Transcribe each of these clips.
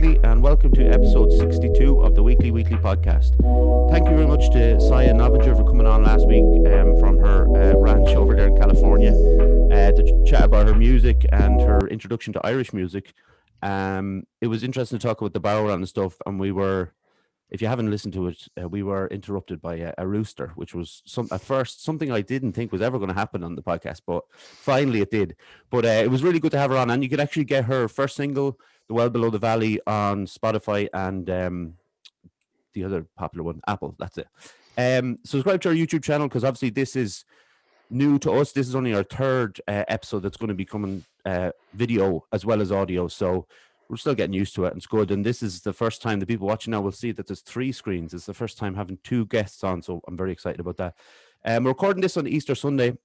Wheatley, and welcome to episode 62 of the Weekly podcast. Thank you very much to Saya Novinger for coming on last week from her ranch over there in California to chat about her music and her introduction to Irish music. It was interesting to talk about the barrow and stuff, and we were, if you haven't listened to it, we were interrupted by a rooster, which was at first something I didn't think was ever going to happen on the podcast, but finally it did. But it was really good to have her on, and you could actually get her first single, The Well Below the Valley, on Spotify and the other popular one, Apple. That's it. Subscribe to our YouTube channel, because obviously this is new to us. This is only our third episode that's going to be coming video as well as audio, so we're still getting used to it, and it's good. And this is the first time the people watching now will see that there's 3 screens. It's the first time having 2 guests on, so I'm very excited about that. We're recording this on Easter Sunday.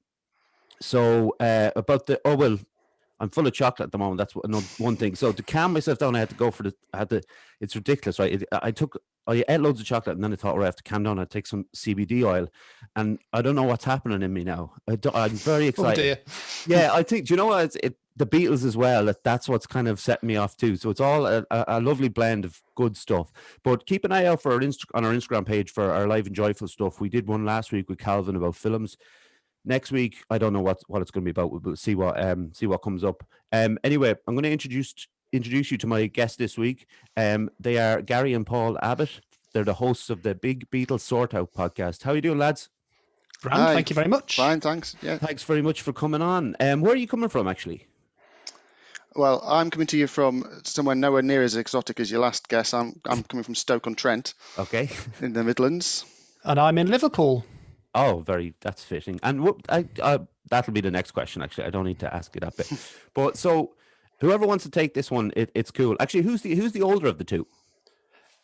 So I'm full of chocolate at the moment. That's one thing. So to calm myself down, I had to go for it's ridiculous, right? I ate loads of chocolate, and then I thought, right, I have to calm down. I'd take some CBD oil, and I don't know what's happening in me now. I'm very excited. Oh dear. Yeah, I think, do you know what? The Beatles as well, that's what's kind of setting me off too. So it's all a lovely blend of good stuff. But keep an eye out for on our Instagram page for our live and joyful stuff. We did one last week with Calvin about films. Next week, I don't know what it's going to be about. We'll see what comes up. Anyway, I'm going to introduce you to my guests this week. They are Garry and Paul Abbott. They're the hosts of the Big Beatles Sort Out podcast. How are you doing, lads? Grand, thank you very much. Fine, thanks. Yeah. Thanks very much for coming on. Where are you coming from, actually? Well, I'm coming to you from somewhere nowhere near as exotic as your last guess. I'm coming from Stoke-on-Trent. Okay. In the Midlands. And I'm in Liverpool. Oh, that's fitting. And that'll be the next question, actually. I don't need to ask you that bit. But so whoever wants to take this one, it's cool. Actually, who's the older of the two?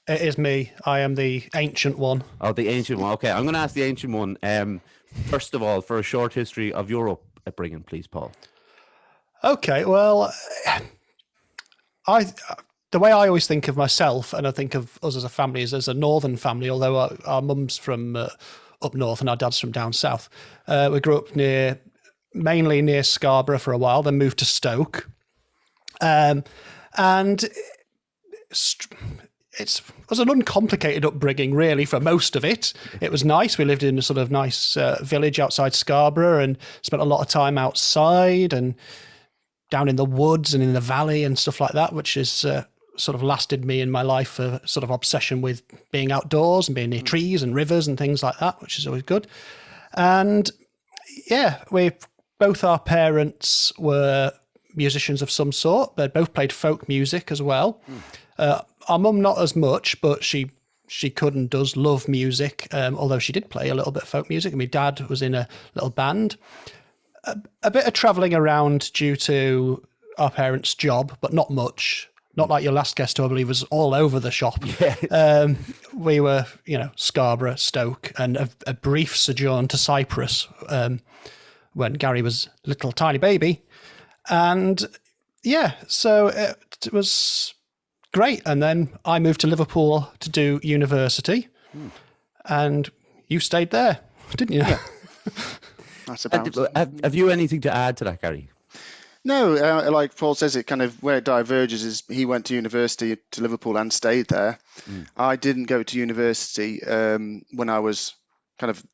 It is me. I am the ancient one. Oh, the ancient one. Okay, I'm going to ask the ancient one. First of all, for a short history of your upbringing, please, Paul. Okay, well, the way I always think of myself, and I think of us as a family, is as a northern family, although our mum's from up north and our dad's from down south. We grew up mainly near Scarborough for a while, then moved to Stoke. And it was an uncomplicated upbringing, really, for most of it. It was nice. We lived in a sort of nice village outside Scarborough and spent a lot of time outside and down in the woods and in the valley and stuff like that, which is sort of lasted me in my life, a sort of obsession with being outdoors and being near trees and rivers and things like that, which is always good. And yeah, both our parents were musicians of some sort. They both played folk music as well. Our mum not as much, but she could and does love music, although she did play a little bit of folk music. And my dad was in a little band. A bit of travelling around due to our parents' job, but not much. Not like your last guest, who I believe was all over the shop. Yeah. We were, Scarborough, Stoke, and a brief sojourn to Cyprus when Garry was a little tiny baby. And yeah, so it was great. And then I moved to Liverpool to do university. And you stayed there, didn't you? Yeah. That's about have you anything to add to that, Garry? No, like Paul says, it kind of where it diverges is he went to university to Liverpool and stayed there. I didn't go to university when I was kind of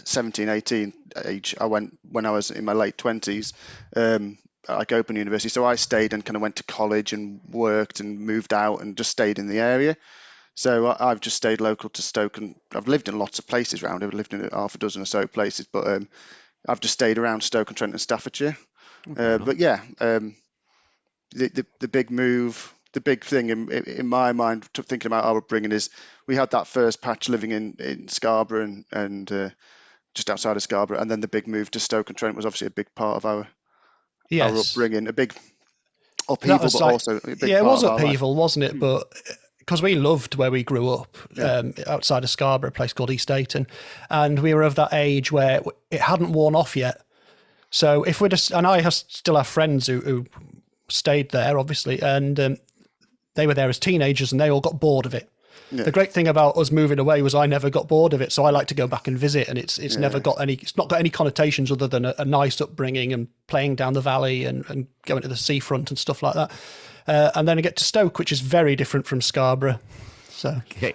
17, 18 age. I went when I was in my late 20s, like open university. So I stayed and kind of went to college and worked and moved out and just stayed in the area. So I've just stayed local to Stoke, and I've lived in lots of places around. I've lived in half a dozen or so places, but I've just stayed around Stoke-on-Trent and Staffordshire. But yeah, the big move, the big thing in my mind, thinking about our upbringing, is we had that first patch living in Scarborough and just outside of Scarborough, and then the big move to Stoke-on-Trent was obviously a big part of our upbringing, a big upheaval, but also a big part it was of upheaval, wasn't it? But because we loved where we grew up, outside of Scarborough, a place called East Ayton, and we were of that age where it hadn't worn off yet. So if and I still have friends who stayed there, obviously, and they were there as teenagers, and they all got bored of it. Yeah. The great thing about us moving away was I never got bored of it, so I like to go back and visit, and it's never got any. It's not got any connotations other than a nice upbringing and playing down the valley and going to the seafront and stuff like that. And then I get to Stoke, which is very different from Scarborough. So Okay.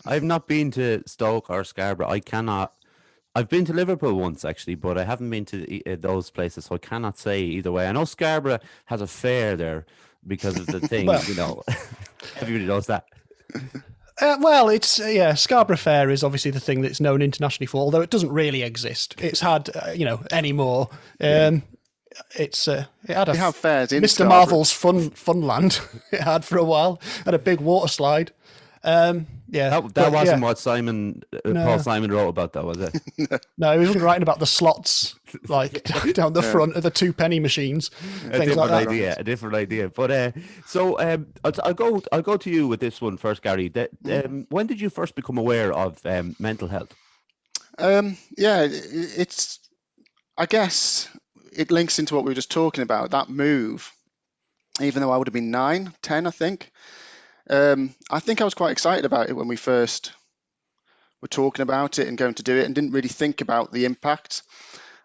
I've not been to Stoke or Scarborough. I cannot. I've been to Liverpool once actually, but I haven't been to those places, so I cannot say either way. I know Scarborough has a fair there because of the thing, Well- Everybody knows that. It's Scarborough Fair is obviously the thing that's known internationally for, although it doesn't really exist. It's had, anymore. It had We have fairs in Mr. Scarborough. Marvel's Funland. It had for a while. Had a big water slide. That wasn't what Paul Simon wrote about, though, was it? No, he wasn't writing about the slots like down the front of the 2-penny machines. A different idea. But I'll go to you with this one first, Gary. When did you first become aware of mental health? It's. I guess it links into what we were just talking about. That move, even though I would have been 9, 10, I think. I think I was quite excited about it when we first were talking about it and going to do it, and didn't really think about the impact.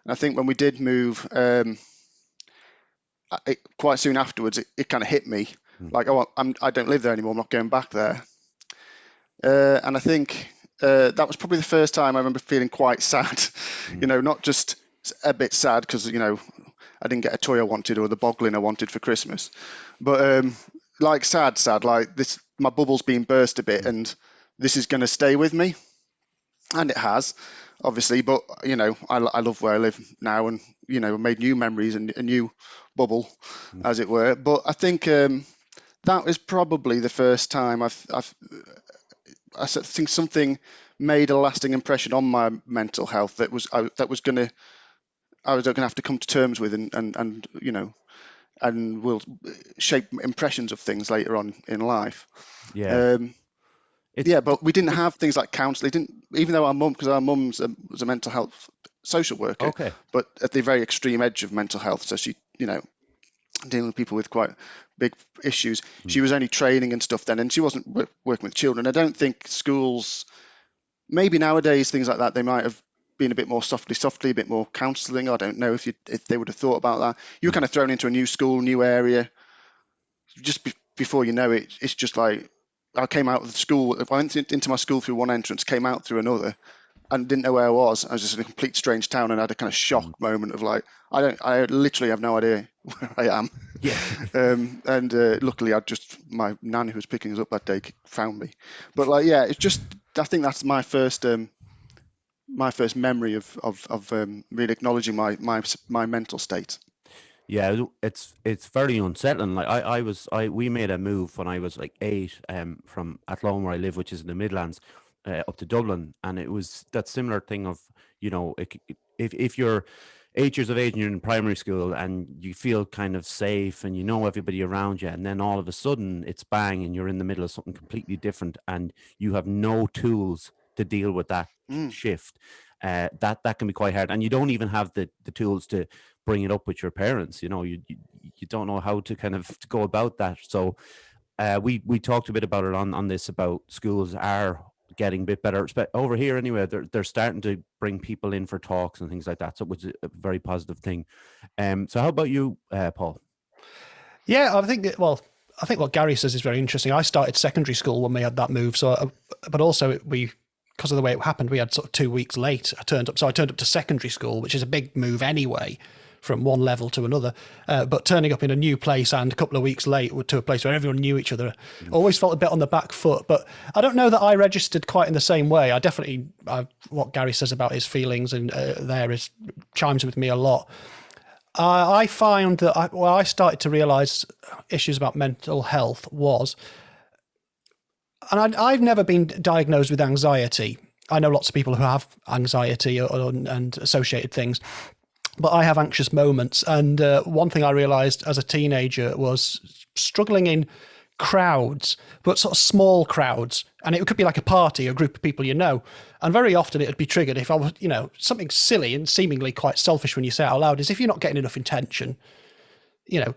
And I think when we did move, quite soon afterwards, it kind of hit me like, I don't live there anymore. I'm not going back there. And I think that was probably the first time I remember feeling quite sad. Not just a bit sad because I didn't get a toy I wanted or the boglin I wanted for Christmas, but like sad, like this, my bubble's been burst a bit, and this is going to stay with me, and it has, obviously. But I love where I live now, and made new memories and a new bubble, as it were. But I think that was probably the first time I think something made a lasting impression on my mental health that was going to have to come to terms with, and will shape impressions of things later on in life. But we didn't have things like counselling. Even though our mum was a mental health social worker, but at the very extreme edge of mental health. So she, dealing with people with quite big issues. She was only training and stuff then, and she wasn't working with children. I don't think schools, maybe nowadays, things like that, they might have been a bit more softly, a bit more counselling. I don't know if they would have thought about that. You were kind of thrown into a new school, new area. Just before you know it, it's just like I came out of the school. If I went into my school through one entrance, came out through another, and didn't know where I was. I was just in a complete strange town, and had a kind of shock moment of like, I literally have no idea where I am. Yeah. And luckily, my nan who was picking us up that day found me. But it's just, I think that's my first memory of really acknowledging my mental state. Yeah, it's very unsettling. Like we made a move when I was like 8, from Athlone, where I live, which is in the Midlands, up to Dublin, and it was that similar thing of if you're 8 years of age and you're in primary school and you feel kind of safe and everybody around you, and then all of a sudden it's bang and you're in the middle of something completely different and you have no tools to deal with that shift. That can be quite hard, and you don't even have the tools to bring it up with your parents. You don't know how to kind of go about that. So we talked a bit about it on this, about schools are getting a bit better over here anyway. They're starting to bring people in for talks and things like that, so it's a very positive thing. So how about you, Paul? Yeah, I think what Garry says is very interesting. I started secondary school when we had that move, but also because of the way it happened, we had sort of 2 weeks late. I turned up to secondary school, which is a big move anyway, from one level to another. But turning up in a new place and a couple of weeks late to a place where everyone knew each other, always felt a bit on the back foot. But I don't know that I registered quite in the same way. I definitely, what Garry says about his feelings and chimes with me a lot. I found that I started to realise issues about mental health was, and I've never been diagnosed with anxiety. I know lots of people who have anxiety and associated things, but I have anxious moments. And one thing I realised as a teenager was struggling in crowds, but sort of small crowds. And it could be like a party, a group of people and very often it would be triggered if I was, something silly and seemingly quite selfish when you say it out loud, is if you're not getting enough attention,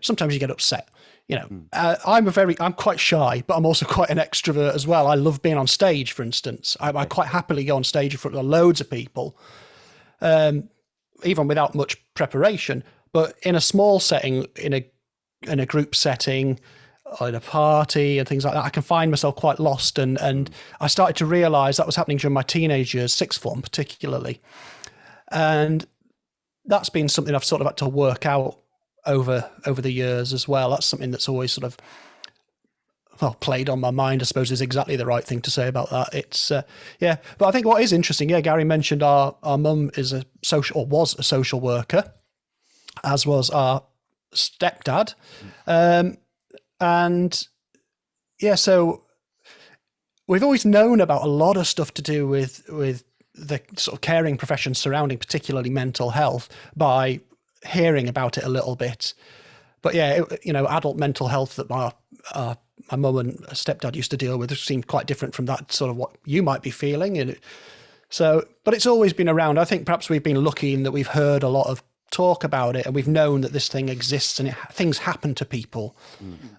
sometimes you get upset. I'm quite shy, but I'm also quite an extrovert as well. I love being on stage, for instance. I quite happily go on stage in front of loads of people, even without much preparation. But in a small setting, in a group setting, at a party and things like that, I can find myself quite lost. And I started to realise that was happening during my teenage years, sixth form particularly. And that's been something I've sort of had to work out over the years as well. That's something that's always sort of, well, played on my mind, I suppose, is exactly the right thing to say about that. It's, yeah. But I think what is interesting, Gary mentioned our mum is a social, or was a social worker, as was our stepdad. And yeah, so we've always known about a lot of stuff to do with the sort of caring profession surrounding particularly mental health by hearing about it a little bit. But yeah, adult mental health that my mum and stepdad used to deal with seemed quite different from that sort of what you might be feeling. And so, but it's always been around. I think perhaps we've been lucky in that we've heard a lot of talk about it, and we've known that this thing exists, and things happen to people,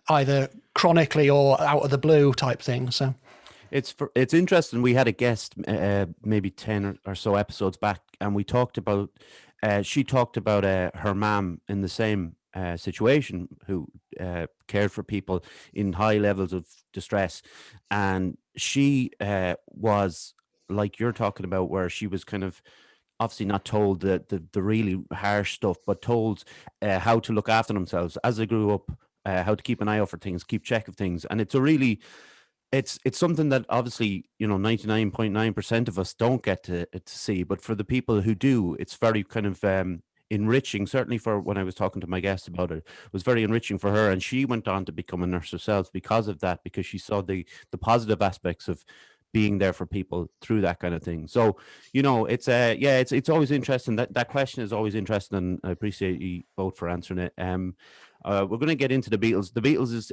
either chronically or out of the blue type thing. So it's interesting. We had a guest maybe 10 or so episodes back, and we talked about she talked about her mom in the same situation, who cared for people in high levels of distress, and she was like you're talking about, where she was kind of obviously not told the really harsh stuff, but told how to look after themselves as they grew up, how to keep an eye out for things, keep check of things. And it's a really, it's something that obviously, 99.9% of us don't get to see, but for the people who do, it's very kind of enriching. Certainly for when I was talking to my guest about it was very enriching for her. And she went on to become a nurse herself because of that, because she saw the positive aspects of being there for people through that kind of thing. So, it's always interesting. That question is always interesting, and I appreciate you both for answering it. We're going to get into the Beatles. The Beatles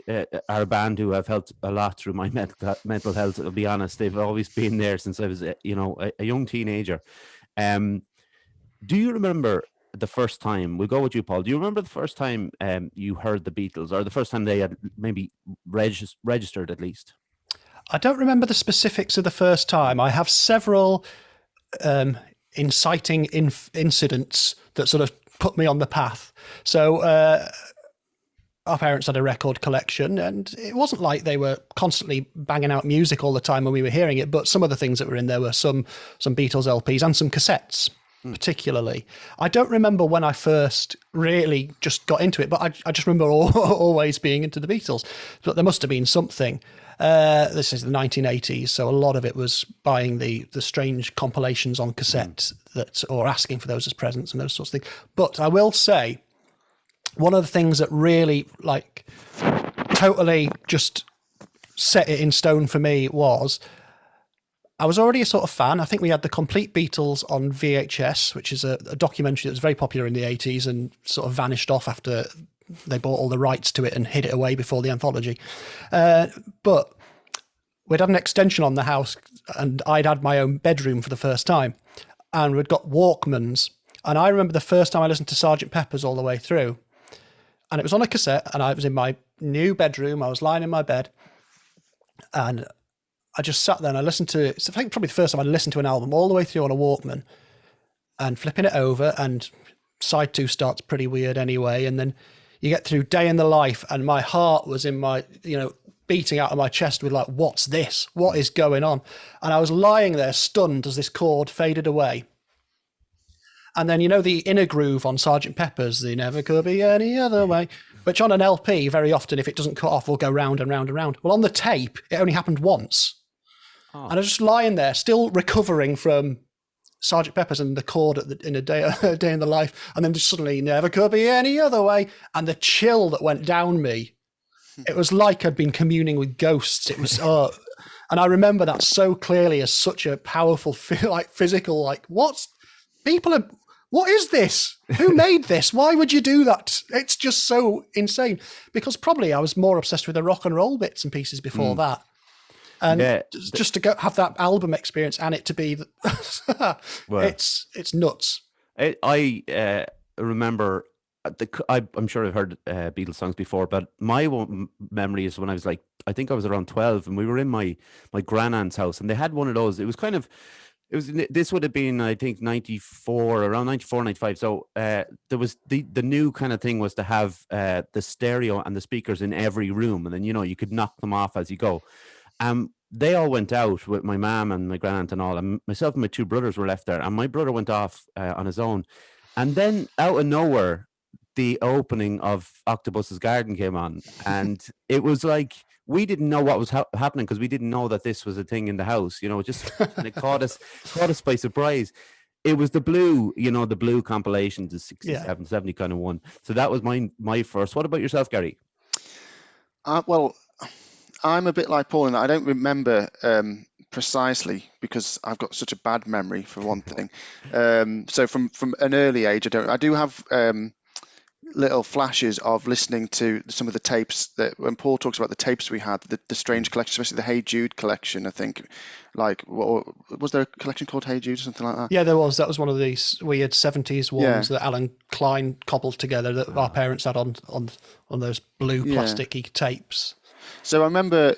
are a band who have helped a lot through my mental health. I'll be honest, they've always been there since I was, a young teenager. Do you remember the first time? We'll go with you, Paul. Do you remember the first time you heard the Beatles, or the first time they had maybe registered at least? I don't remember the specifics of the first time. I have several inciting incidents that sort of put me on the path. So our parents had a record collection, and it wasn't like they were constantly banging out music all the time when we were hearing it, but some of the things that were in there were some Beatles LPs and some cassettes, particularly. I don't remember when I first really just got into it, but I just remember always being into the Beatles. But there must have been something. This is the 1980s, so a lot of it was buying the strange compilations on cassette or asking for those as presents and those sorts of things. But I will say, one of the things that really totally just set it in stone for me was I was already a sort of fan. I think we had the Complete Beatles on VHS, which is a documentary that was very popular in the 80s and sort of vanished off after they bought all the rights to it and hid it away before the anthology. But we'd had an extension on the house, and I'd had my own bedroom for the first time, and we'd got Walkmans. And I remember the first time I listened to Sgt. Pepper's all the way through, and it was on a cassette, and I was in my new bedroom. I was lying in my bed, and I just sat there and I listened to it. I think probably the first time I listened to an album all the way through on a Walkman, and flipping it over, and side 2 starts pretty weird anyway, and then you get through Day in the Life, and my heart was in my, beating out of my chest with like, what's this? What is going on? And I was lying there stunned as this chord faded away. And then, the inner groove on Sgt. Pepper's, "There Never Could Be Any Other Way," which on an LP, very often, if it doesn't cut off, will go round and round and round. Well, on the tape, it only happened once. Oh. And I was just lying there, still recovering from Sgt. Pepper's and the chord in a day in the life, and then just suddenly "Never Could Be Any Other Way," and the chill that went down me. It was like I'd been communing with ghosts. It was, and I remember that so clearly as such a powerful, physical, what is this? Who made this? Why would you do that? It's just so insane, because probably I was more obsessed with the rock and roll bits and pieces before that. And just to go have that album experience and it to be, well, it's nuts. I remember, I'm sure I've heard Beatles songs before, but my memory is when I was I think I was around 12, and we were in my grandaunt's house, and they had one of those. It was kind of, This would have been, I think, 94, around 94, 95. So there was the new kind of thing was to have the stereo and the speakers in every room, and then you could knock them off as you go. They all went out with my mom and my grand and all, and myself and my two brothers were left there, and my brother went off on his own, and then out of nowhere, the opening of Octopus's Garden came on, and it was like we didn't know what was happening because we didn't know that this was a thing in the house. It just and it caught us by surprise. It was the Blue, the Blue compilation, the 67, 70 kind of one. So that was my first. What about yourself, Garry? Well, I'm a bit like Paul in that I don't remember precisely because I've got such a bad memory for one thing. So from an early age, I do have little flashes of listening to some of the tapes that when Paul talks about the tapes we had, the strange collection, especially the Hey Jude collection, I think, like, was there a collection called Hey Jude or something like that? Yeah, there was. That was one of these weird 70s ones that Alan Klein cobbled together that our parents had on those blue plasticky tapes. So I remember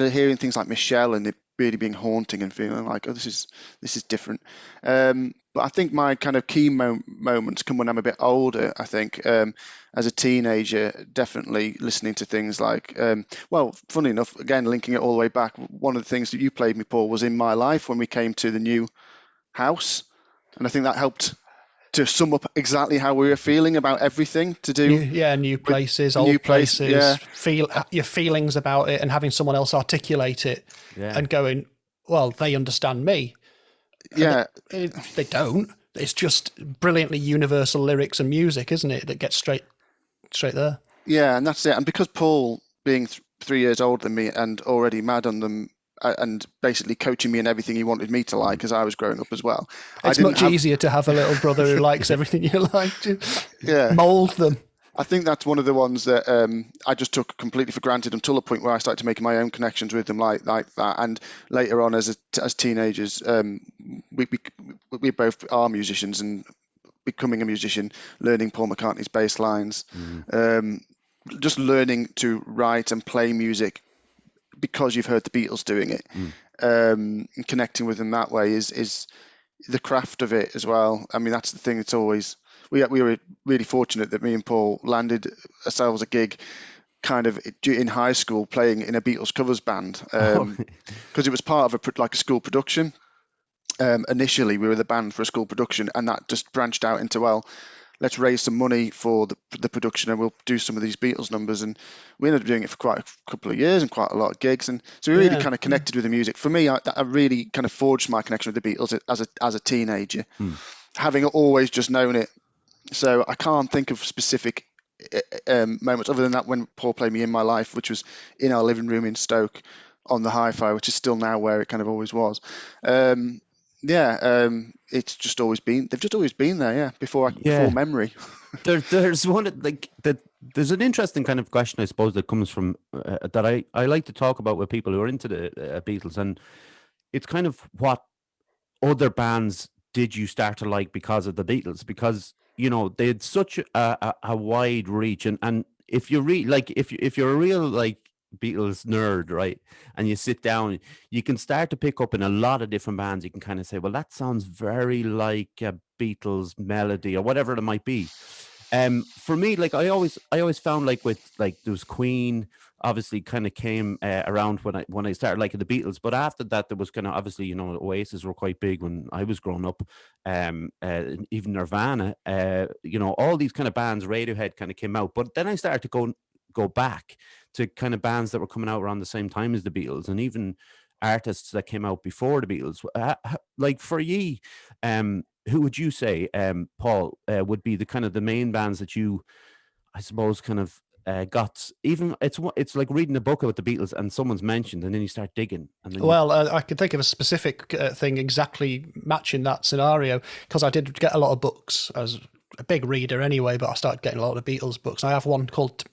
hearing things like Michelle and it really being haunting and feeling like, oh, this is different. But I think my kind of key moments come when I'm a bit older. I think as a teenager, definitely listening to things like, well, funny enough, again, linking it all the way back, one of the things that you played me, Paul, was In My Life when we came to the new house. And I think that helped to sum up exactly how we were feeling about everything to do. New places, old places, feel your feelings about it and having someone else articulate it and going, well, they understand me. Yeah. They don't. It's just brilliantly universal lyrics and music, isn't it? That gets straight there. Yeah, and that's it. And because Paul, being 3 years older than me and already mad on them, and basically coaching me in everything he wanted me to like as I was growing up as well. It's much easier to have a little brother who likes everything you like to mould them. I think that's one of the ones that I just took completely for granted until the point where I started making my own connections with them like that. And later on as teenagers, we both are musicians and becoming a musician, learning Paul McCartney's bass lines, just learning to write and play music because you've heard the Beatles doing it, and connecting with them that way is the craft of it as well. I mean, that's the thing. It's always we were really fortunate that me and Paul landed ourselves a gig, kind of in high school, playing in a Beatles covers band, because it was part of a school production. Initially, we were the band for a school production, and that just branched out into, well, let's raise some money for the production and we'll do some of these Beatles numbers. And we ended up doing it for quite a couple of years and quite a lot of gigs. And so we really kind of connected with the music. For me, I really kind of forged my connection with the Beatles as a teenager, having always just known it. So I can't think of specific moments other than that when Paul played me In My Life, which was in our living room in Stoke on the hi-fi, which is still now where it kind of always was. It's just always been. They've just always been there. Before memory. There's there's an interesting kind of question, I suppose, that comes from that I like to talk about with people who are into the Beatles, and it's kind of what other bands did you start to like because of the Beatles? Because they had such a wide reach, and if you read if you're a real Beatles nerd, right, and you sit down, you can start to pick up in a lot of different bands. You can kind of say, well, that sounds very like a Beatles melody or whatever it might be. For me, I always found with there was Queen, obviously kind of came around when I started liking the Beatles, but after that there was kind of obviously Oasis were quite big when I was growing up, even Nirvana, all these kind of bands, Radiohead kind of came out, but then I started to go back to kind of bands that were coming out around the same time as the Beatles, and even artists that came out before the Beatles. For ye, who would you say, Paul, would be the kind of the main bands that you, I suppose, kind of got? Even it's like reading a book about the Beatles and someone's mentioned, and then you start digging. And then I can think of a specific thing exactly matching that scenario, because I did get a lot of books. I was a big reader anyway, but I started getting a lot of Beatles books. I have one called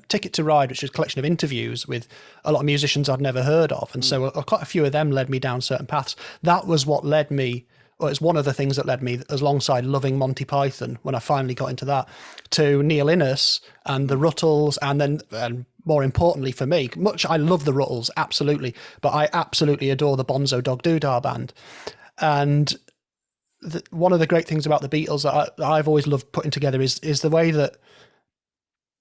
Ticket to Ride, which is a collection of interviews with a lot of musicians I'd never heard of. And so quite a few of them led me down certain paths. That was what led me, or it's one of the things that led me, alongside loving Monty Python, when I finally got into that, to Neil Innes and the Ruttles, and then more importantly for me, I love the Ruttles, absolutely, but I absolutely adore the Bonzo Dog Doodah Band. And one of the great things about the Beatles that I've always loved putting together is the way that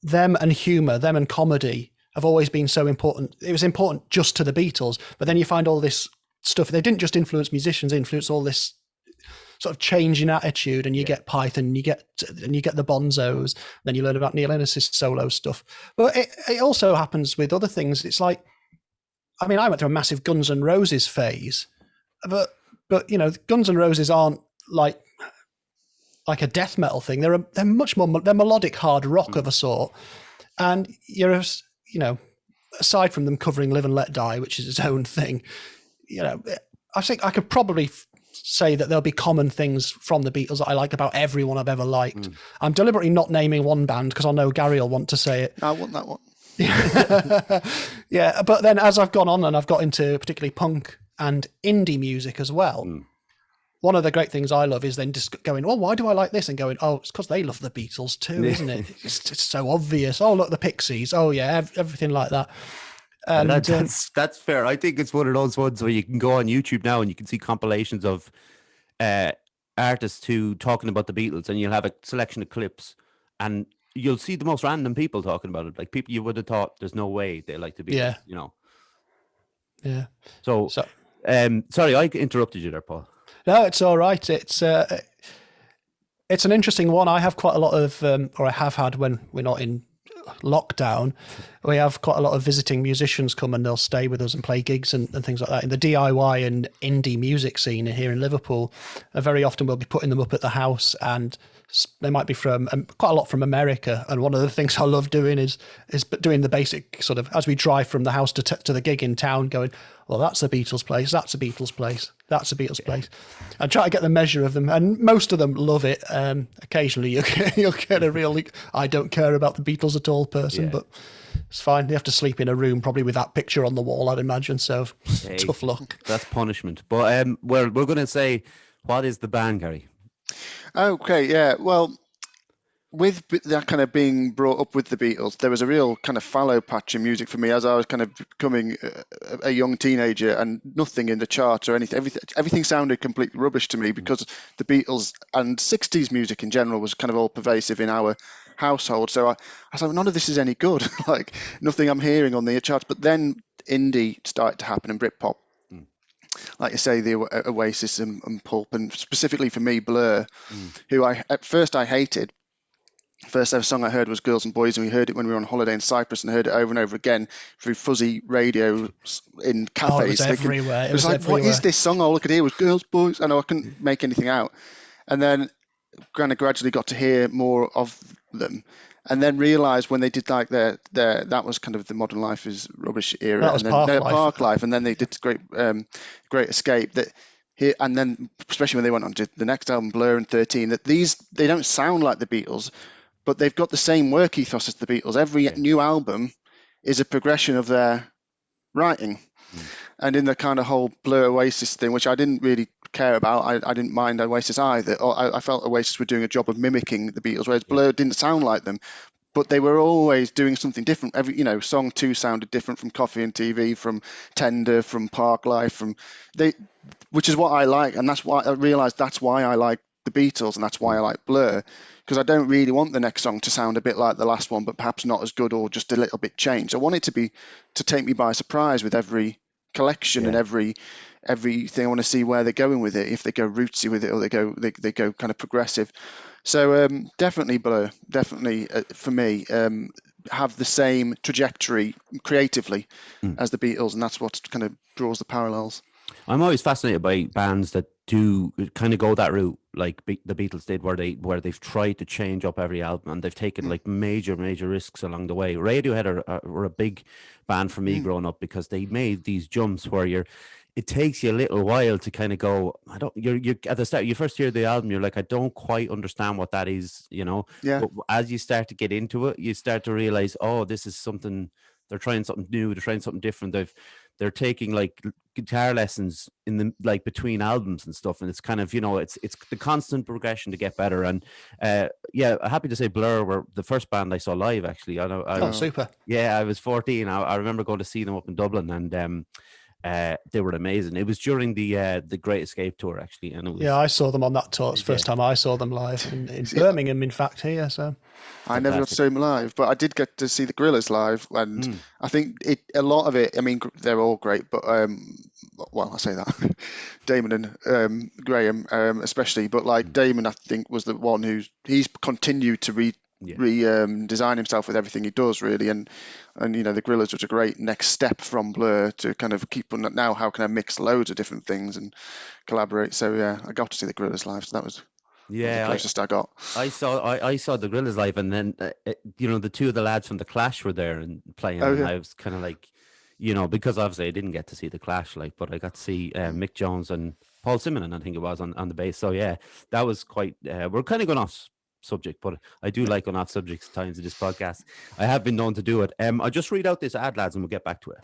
them and humour, them and comedy have always been so important. It was important just to the Beatles, but then you find all this stuff. They didn't just influence musicians; they influenced all this sort of change in attitude. And you get Python, and you get the Bonzos. Then you learn about Neil Innes' solo stuff. But it also happens with other things. It's like, I mean, I went through a massive Guns N' Roses phase, but you know, Guns N' Roses aren't like a death metal thing. They're much more, they're melodic hard rock of a sort. And you know, aside from them covering Live and Let Die, which is its own thing, you know, I think I could probably say that there'll be common things from the Beatles that I like about everyone I've ever liked. I'm deliberately not naming one band because I know Garry will want to say it. I want that one. Yeah, but then as I've gone on and I've got into particularly punk and indie music as well, one of the great things I love is then just going, well, why do I like this? And going, oh, it's because they love the Beatles too, isn't it? It's so obvious. Oh, look, the Pixies. Oh, yeah, everything like that. And that's fair. I think it's one of those ones where you can go on YouTube now and you can see compilations of artists who talking about the Beatles, and you'll have a selection of clips, and you'll see the most random people talking about it. Like people you would have thought there's no way they like the Beatles, you know. Yeah. So sorry, I interrupted you there, Paul. No, it's all right. It's an interesting one. I have quite a lot of, or I have had when we're not in lockdown, we have quite a lot of visiting musicians come and they'll stay with us and play gigs and things like that in the DIY and indie music scene here in Liverpool. And very often we'll be putting them up at the house, and they might be from quite a lot from America. And one of the things I love doing is doing the basic sort of, as we drive from the house to the gig in town, going, well, that's a Beatles place, that's a Beatles place, that's a Beatles place, and try to get the measure of them. And most of them love it. Occasionally you'll get a real, I don't care about the Beatles at all person, but it's fine. They have to sleep in a room probably with that picture on the wall, I'd imagine. So tough luck. That's punishment. But we're going to say, what is the band, Garry? Okay, yeah. Well, with that kind of being brought up with the Beatles, there was a real kind of fallow patch in music for me as I was kind of becoming a young teenager, and nothing in the charts or anything. Everything sounded completely rubbish to me because the Beatles and 60s music in general was kind of all pervasive in our household. So I was like, none of this is any good. Like nothing I'm hearing on the charts. But then indie started to happen and Britpop. Like you say, the Oasis and Pulp, and specifically for me, Blur, who at first I hated. First ever song I heard was Girls and Boys, and we heard it when we were on holiday in Cyprus, and heard it over and over again through fuzzy radio in cafes. Oh, it was everywhere. It was like, everywhere. What is this song? All I could hear was Girls, Boys. I know I couldn't make anything out. And then kind of gradually got to hear more of them, and then realised when they did like that was kind of the Modern Life is Rubbish era, that was and then Park Life, and then they did Great Escape. That here, and then especially when they went on to the next album, Blur and 13, that they don't sound like the Beatles, but they've got the same work ethos as the Beatles. Every new album is a progression of their writing. And in the kind of whole Blur Oasis thing, which I didn't really care about, I didn't mind Oasis either. I felt Oasis were doing a job of mimicking the Beatles, whereas Blur didn't sound like them. But they were always doing something different. Song 2 sounded different from Coffee and TV, from Tender, from Park Life, which is what I like, and that's why I realised that's why I like the Beatles, and that's why I like Blur, because I don't really want the next song to sound a bit like the last one, but perhaps not as good or just a little bit changed. I want it to take me by surprise with every collection and everything. I want to see where they're going with it, if they go rootsy with it or they go kind of progressive. So definitely Blur, definitely for me, have the same trajectory creatively as the Beatles, and that's what kind of draws the parallels. I'm always fascinated by bands that do kind of go that route, like the Beatles did, where they've tried to change up every album, and they've taken like major risks along the way. Radiohead were a big band for me growing up, because they made these jumps where it takes you a little while to kind of go, you're at the start, you first hear the album, you're like, I don't quite understand what that is, But as you start to get into it, you start to realize, oh, this is something, they're trying something new, they're trying something different. they're taking like guitar lessons in the like between albums and stuff, and it's kind of, you know, it's the constant progression to get better. And yeah, happy to say Blur were the first band I saw live, actually. Oh, super. Yeah, I was 14. I remember going to see them up in Dublin, and they were amazing. It was during the Great Escape tour, actually, and it was, Yeah, I saw them on that tour. It's the first time I saw them live in Birmingham, in fact, here. So I never got to see them live, but I did get to see the Gorillaz live, and I think a lot of it. I mean, they're all great, but well, I say that Damon and Graham, especially, but like Damon, I think was the one he's continued to design himself with everything he does, really, and you know, the Gorillaz was a great next step from Blur to kind of keep on. Now, how can I mix loads of different things and collaborate? So yeah, I got to see the Gorillaz live, so that was. Yeah, the closest I got. I saw the Gorillaz live, and then you know, the two of the lads from the Clash were there and playing, and I was kind of like, you know, because obviously I didn't get to see the Clash, like, but I got to see Mick Jones and Paul Simonon, I think it was, on the bass. So yeah, that was quite. We're kind of going off subject, but I do like going off subjects at times in this podcast. I have been known to do it. I'll just read out this ad, lads, and we'll get back to it.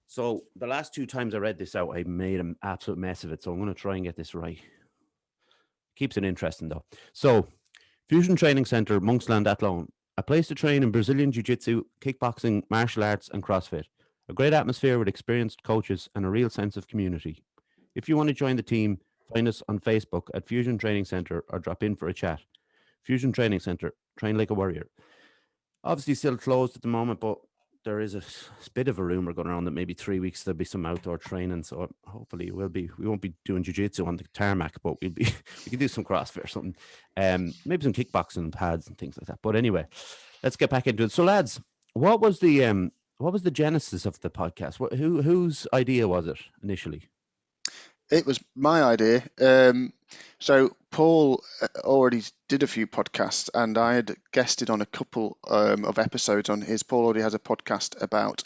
So the last two times I read this out, I made an absolute mess of it. So I'm going to try and get this right. Keeps it interesting, though. So, Fusion Training Centre, Monksland, Athlone. A place to train in Brazilian Jiu-Jitsu, kickboxing, martial arts and CrossFit. A great atmosphere with experienced coaches and a real sense of community. If you want to join the team, find us on Facebook at Fusion Training Centre or drop in for a chat. Fusion Training Centre, train like a warrior. Obviously still closed at the moment, but there is a bit of a rumor going around that maybe 3 weeks there'll be some outdoor training. So hopefully we won't be doing jiu-jitsu on the tarmac, but we can do some CrossFit or something. Maybe some kickboxing pads and things like that. But anyway, let's get back into it. So lads, what was the genesis of the podcast? Whose idea was it initially? It was my idea. So Paul already did a few podcasts, and I had guested on a couple of episodes on his. Paul already has a podcast about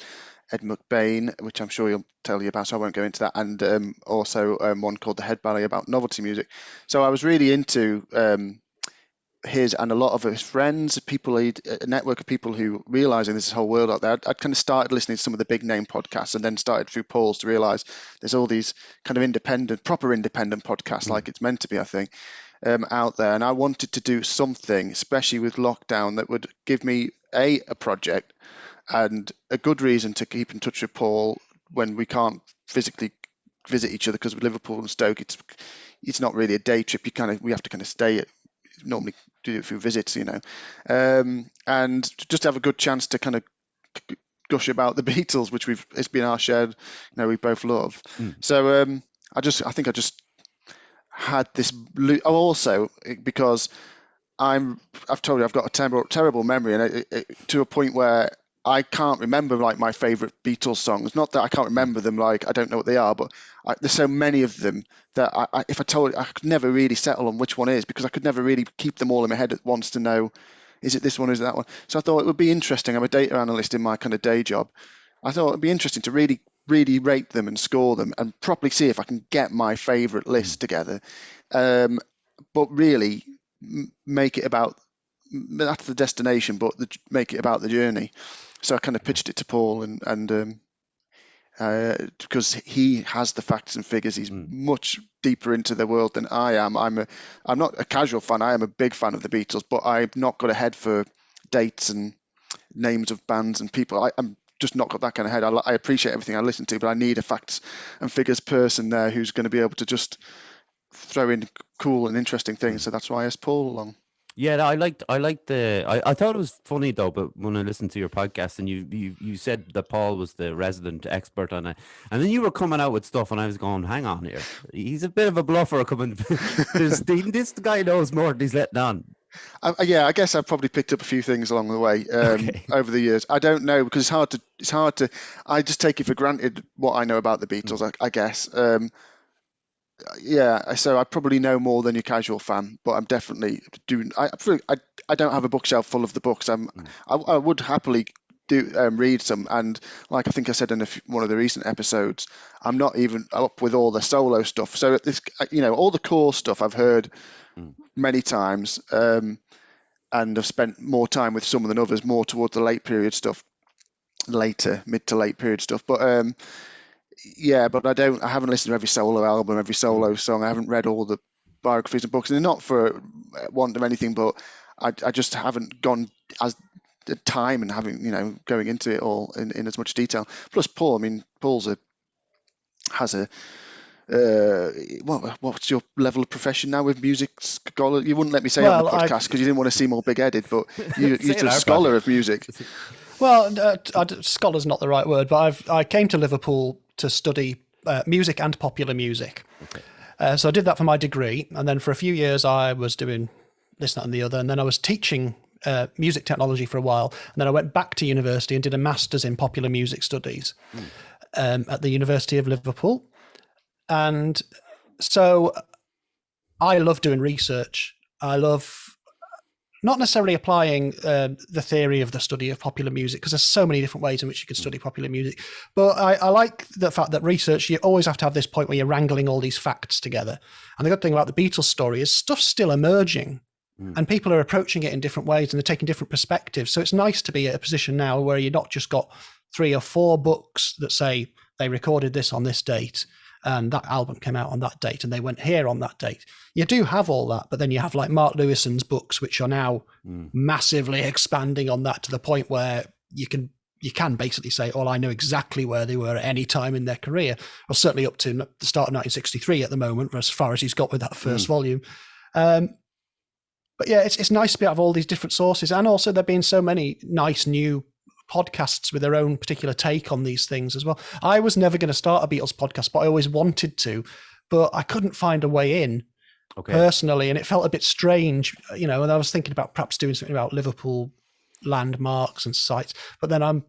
Ed McBain, which I'm sure he'll tell you about, so I won't go into that, and also one called The Head Ballet about novelty music. So I was really into his and a lot of his friends, people, a network of people who realizing this whole world out there. I'd kind of started listening to some of the big name podcasts, and then started through Paul's to realize there's all these kind of proper independent podcasts, like it's meant to be, I think, out there. And I wanted to do something, especially with lockdown, that would give me a project and a good reason to keep in touch with Paul when we can't physically visit each other, because with Liverpool and Stoke, it's not really a day trip. We have to kind of stay at. Normally do it through visits, you know, and just have a good chance to kind of gush about the Beatles, which it's been our shared, you know, we both love. So I think I just had this. Also, because I've told you I've got a terrible memory, and to a point where I can't remember like my favorite Beatles songs. Not that I can't remember them, like I don't know what they are, but there's so many of them that if I told, I could never really settle on which one is, because I could never really keep them all in my head at once to know, is it this one, is it that one? So I thought it would be interesting. I'm a data analyst in my kind of day job. I thought it'd be interesting to really, really rate them and score them and properly see if I can get my favorite list together. But really make it about, that's the destination, but make it about the journey. So I kind of pitched it to Paul, and because he has the facts and figures, he's much deeper into the world than I am. I'm not a casual fan. I am a big fan of the Beatles, but I've not got a head for dates and names of bands and people. I'm just not got that kind of head. I appreciate everything I listen to, but I need a facts and figures person there who's going to be able to just throw in cool and interesting things. So that's why I asked Paul along. Yeah, I thought it was funny though, but when I listened to your podcast and you said that Paul was the resident expert on it, and then you were coming out with stuff, and I was going, hang on here, he's a bit of a bluffer coming. This guy knows more than he's letting on. I guess I've probably picked up a few things along the way over the years. I don't know, because it's hard to. I just take it for granted what I know about the Beatles. I guess. So I probably know more than your casual fan, but I'm definitely doing. I don't have a bookshelf full of the books. I would happily read some, and like I think I said in one of the recent episodes, I'm not even up with all the solo stuff. So this, all the core stuff I've heard many times, and I've spent more time with some than others, more towards the late period stuff. later, mid to late period stuff. But yeah, but I haven't listened to every solo album, every solo song. I haven't read all the biographies and books, and not for want of anything, but I just haven't gone as the time and having going into it all in as much detail. Plus Paul, I mean, has a what's your level of profession now with music scholar? You wouldn't let me say it on the podcast because you didn't want to seem all big-headed, but you're a scholar of music. Well, scholar's not the right word, but I came to Liverpool to study music and popular music. Okay. So I did that for my degree, and then for a few years I was doing this, that, and the other, and then I was teaching music technology for a while, and then I went back to university and did a master's in popular music studies at the University of Liverpool. And so I love doing research. I love not necessarily applying the theory of the study of popular music, because there's so many different ways in which you can study popular music. But I like the fact that research, you always have to have this point where you're wrangling all these facts together. And the good thing about the Beatles story is stuff's still emerging and people are approaching it in different ways and they're taking different perspectives. So it's nice to be at a position now where you're not just got 3 or 4 books that say they recorded this on this date and that album came out on that date and they went here on that date. You do have all that, but then you have like Mark Lewison's books, which are now massively expanding on that to the point where you can basically say, oh, I know exactly where they were at any time in their career, or certainly up to the start of 1963 at the moment, as far as he's got with that first volume. But yeah, it's nice to be out of all these different sources. And also there being so many nice new podcasts with their own particular take on these things as well. I was never going to start a Beatles podcast, but I always wanted to, but I couldn't find a way in personally. And it felt a bit strange, and I was thinking about perhaps doing something about Liverpool landmarks and sites, but then I'm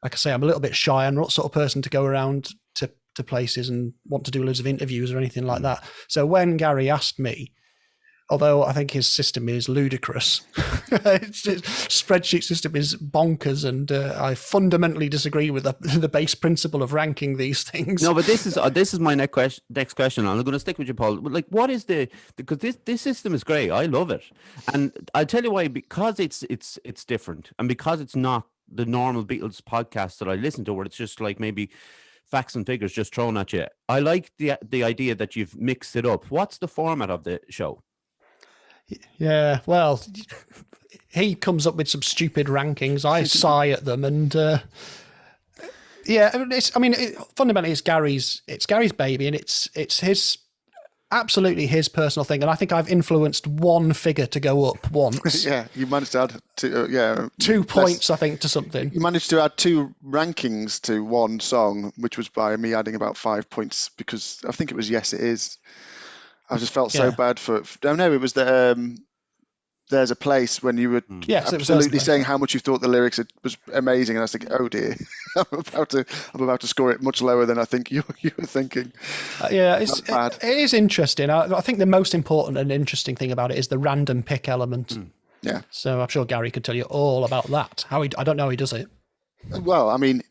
a little bit shy. I'm not the sort of person to go around to places and want to do loads of interviews or anything like that. So when Garry asked me, although I think his system is ludicrous, his spreadsheet system is bonkers, and I fundamentally disagree with the base principle of ranking these things. No, but this is my next question. I'm going to stick with you, Paul. Like, what is because this system is great. I love it, and I'll tell you why. Because it's different, and because it's not the normal Beatles podcast that I listen to, where it's just like maybe facts and figures just thrown at you. I like the idea that you've mixed it up. What's the format of the show? Yeah, well, he comes up with some stupid rankings. I sigh at them, and fundamentally, it's Garry's baby, and it's his absolutely his personal thing. And I think I've influenced one figure to go up once. Yeah, you managed to add 2 points, I think, to something. You managed to add 2 rankings to one song, which was by me adding about 5 points because I think it was Yes It Is. I just felt so bad for. No, it was the. There's a place when you were absolutely saying how much you thought the lyrics was amazing, and I was thinking, oh dear, I'm about to score it much lower than I think you were thinking. It is interesting. I think the most important and interesting thing about it is the random pick element. Yeah. So I'm sure Garry could tell you all about that. I don't know how he does it. Well, I mean,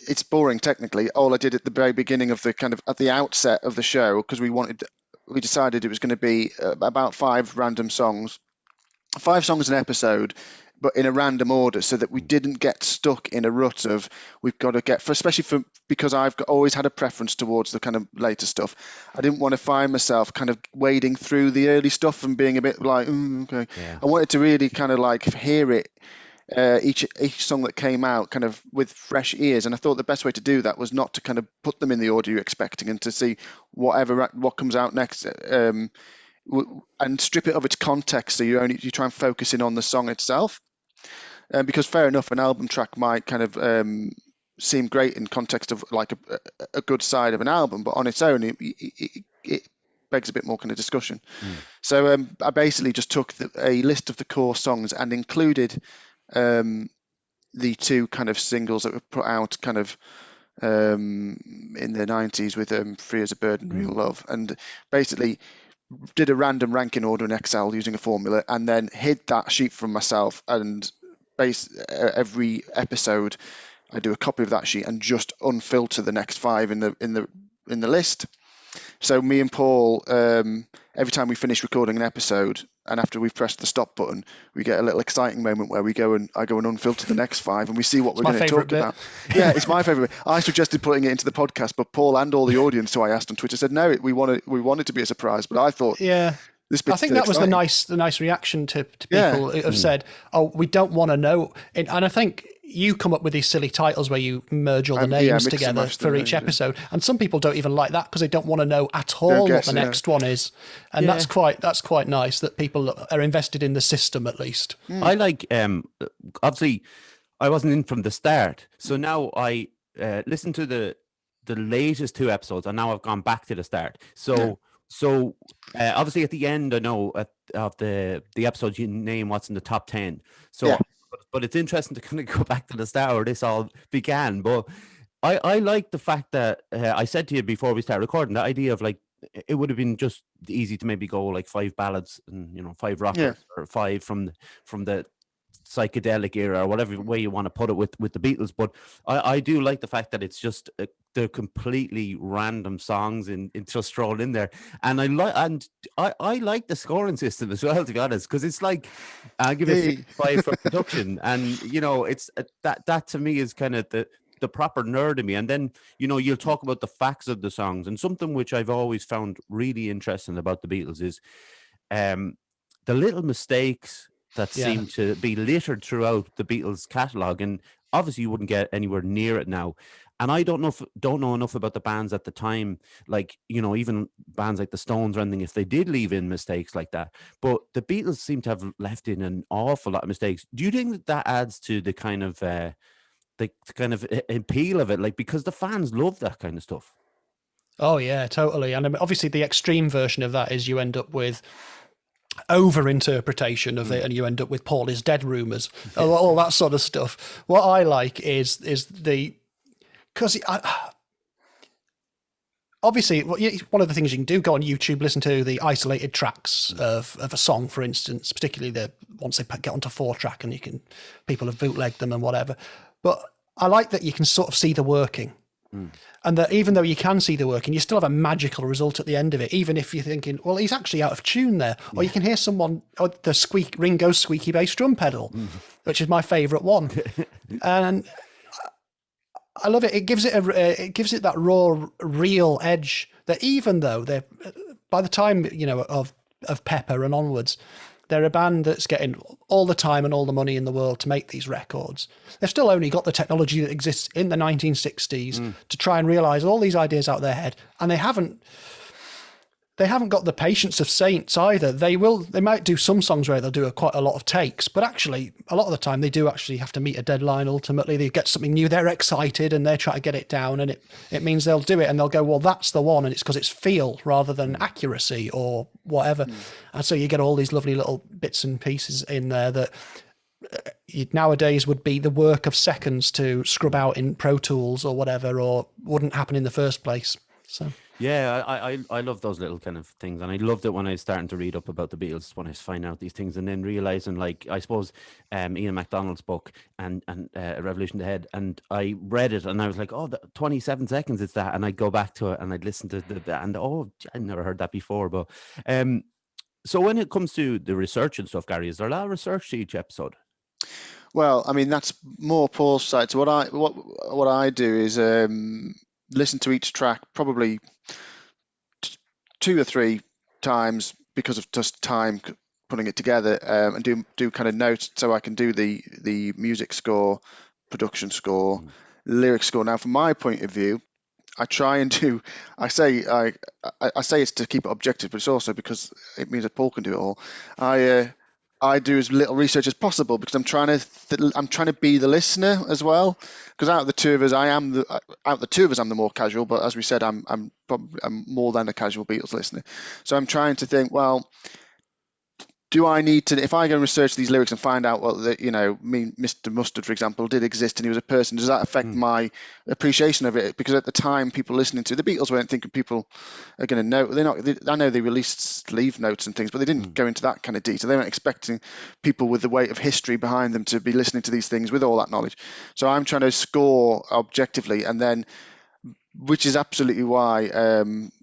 it's boring technically. All I did at the very beginning of at the outset of the show, because we decided it was going to be about 5 random songs, 5 songs an episode, but in a random order, so that we didn't get stuck in a rut of we've got to get because I've always had a preference towards the kind of later stuff. I didn't want to find myself kind of wading through the early stuff and being a bit like, okay. Yeah. I wanted to really kind of like hear it. Each song that came out kind of with fresh ears, and I thought the best way to do that was not to kind of put them in the order you're expecting and to see what comes out next, and strip it of its context, so you try and focus in on the song itself, because fair enough, an album track might kind of seem great in context of like a good side of an album, but on its own it begs a bit more kind of discussion. So I basically just took a list of the core songs and included the 2 kind of singles that were put out kind of in the 90s with Free as a Bird and Real Love, and basically did a random ranking order in Excel using a formula, and then hid that sheet from myself, and every episode I do a copy of that sheet and just unfilter the next 5 in the list. So me and Paul, every time we finish recording an episode, and after we've pressed the stop button, we get a little exciting moment where I go and unfilter the next 5, and we see what we're going to talk about. Yeah, it's my favourite bit. I suggested putting it into the podcast, but Paul and all the audience who I asked on Twitter said no, we want it to be a surprise. But I thought, this bit's I think that was exciting. the nice reaction to people who have said, "Oh, we don't want to know." And I think you come up with these silly titles where you merge all the names together for each episode, and some people don't even like that because they don't want to know at all what the next one is, and that's quite nice that people are invested in the system at least. I like obviously I wasn't in from the start, so now I listened to the latest 2 episodes, and now I've gone back to the start. So obviously at the end, I know of the episodes you name what's in the top 10. So, but it's interesting to kind of go back to the start where this all began. But I like the fact that I said to you before we start recording, the idea of like, it would have been just easy to maybe go like 5 ballads and 5 rockers or 5 from the psychedelic era or whatever way you want to put it with the Beatles. But I do like the fact that it's just they're completely random songs and just thrown in there, and I like the scoring system as well, to be honest, because it's like I'll give it 5 for production, and it's that to me is kind of the proper nerd in me. And then you'll talk about the facts of the songs, and something which I've always found really interesting about the Beatles is the little mistakes that seem to be littered throughout the Beatles catalog, and obviously you wouldn't get anywhere near it now. And I don't know enough about the bands at the time, like even bands like the Stones or anything, if they did leave in mistakes like that. But the Beatles seem to have left in an awful lot of mistakes. Do you think that adds to the kind of appeal of it, like, because the fans love that kind of stuff? Oh yeah, totally. And obviously the extreme version of that is you end up with over-interpretation of it, and you end up with Paul is dead rumors, all that sort of stuff. What I like is because obviously one of the things you can do, go on YouTube, listen to the isolated tracks of a song, for instance, particularly once they get onto 4-track, and people have bootlegged them and whatever. But I like that you can sort of see the working. And that even though you can see the working, you still have a magical result at the end of it, even if you're thinking, well, he's actually out of tune there. Or you can hear Ringo's squeaky bass drum pedal, which is my favourite one. And I love it. It gives it that raw, real edge that even though by the time, of Pepper and onwards, they're a band that's getting all the time and all the money in the world to make these records. They've still only got the technology that exists in the 1960s to try and realize all these ideas out their head. And they haven't got the patience of saints either. They might do some songs where they'll do quite a lot of takes, but actually a lot of the time they do actually have to meet a deadline. Ultimately, they get something new, they're excited and they try to get it down, and it means they'll do it and they'll go, well, that's the one. And it's because it's feel rather than accuracy or whatever. And so you get all these lovely little bits and pieces in there that nowadays would be the work of seconds to scrub out in Pro Tools or whatever, or wouldn't happen in the first place. So yeah, I love those little kind of things, and I loved it when I was starting to read up about the Beatles, when I was finding out these things, and then realizing, like, I suppose Ian MacDonald's book and A Revolution Ahead, and I read it and I was like, 27 seconds it's that, and I'd go back to it and I'd listen to that, and I never heard that before. But so when it comes to the research and stuff, Gary, is there a lot of research to each episode? Well, I mean, that's more Paul's side. So what I do is listen to each track probably 2 or 3 times because of just time putting it together, and do kind of notes, so I can do the music score, production score, lyric score. Now, from my point of view, I try and do. I say it's to keep it objective, but it's also because it means that Paul can do it all. I do as little research as possible because I'm trying to be the listener as well. Because out of the two of us, I'm the more casual. But as we said, I'm more than a casual Beatles listener. So I'm trying to think, well, do I need to, if I go and research these lyrics and find out Mr. Mustard, for example, did exist and he was a person, does that affect my appreciation of it? Because at the time, people listening to the Beatles weren't thinking people are going to know. I know they released sleeve notes and things, but they didn't go into that kind of detail. They weren't expecting people with the weight of history behind them to be listening to these things with all that knowledge. So I'm trying to score objectively and then which is absolutely why.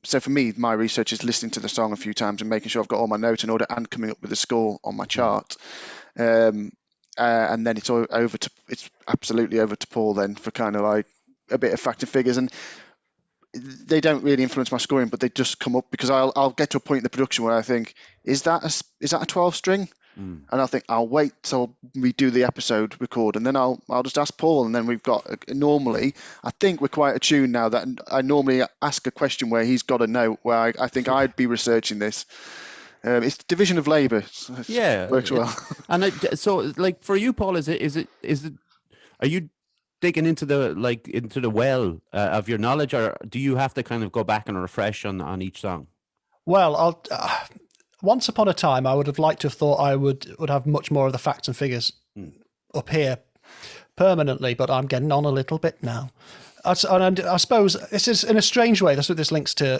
So for me, my research is listening to the song a few times and making sure I've got all my notes in order and coming up with a score on my chart. And then it's absolutely over to Paul then for kind of like a bit of fact and figures, and they don't really influence my scoring, but they just come up because I'll get to a point in the production where I think, is that a 12 string? And I think I'll wait till we do the episode record, and then I'll just ask Paul, and then we've got normally I think we're quite attuned now that I normally ask a question where he's got a note where I think I'd be researching this. It's division of labour. So it works well. And so, like for you, Paul, is it? Are you digging into the well of your knowledge, or do you have to kind of go back and refresh on each song? Well, once upon a time, I would have liked to have thought I would have much more of the facts and figures up here permanently, but I'm getting on a little bit now. And I suppose this is, in a strange way, that's what this links to.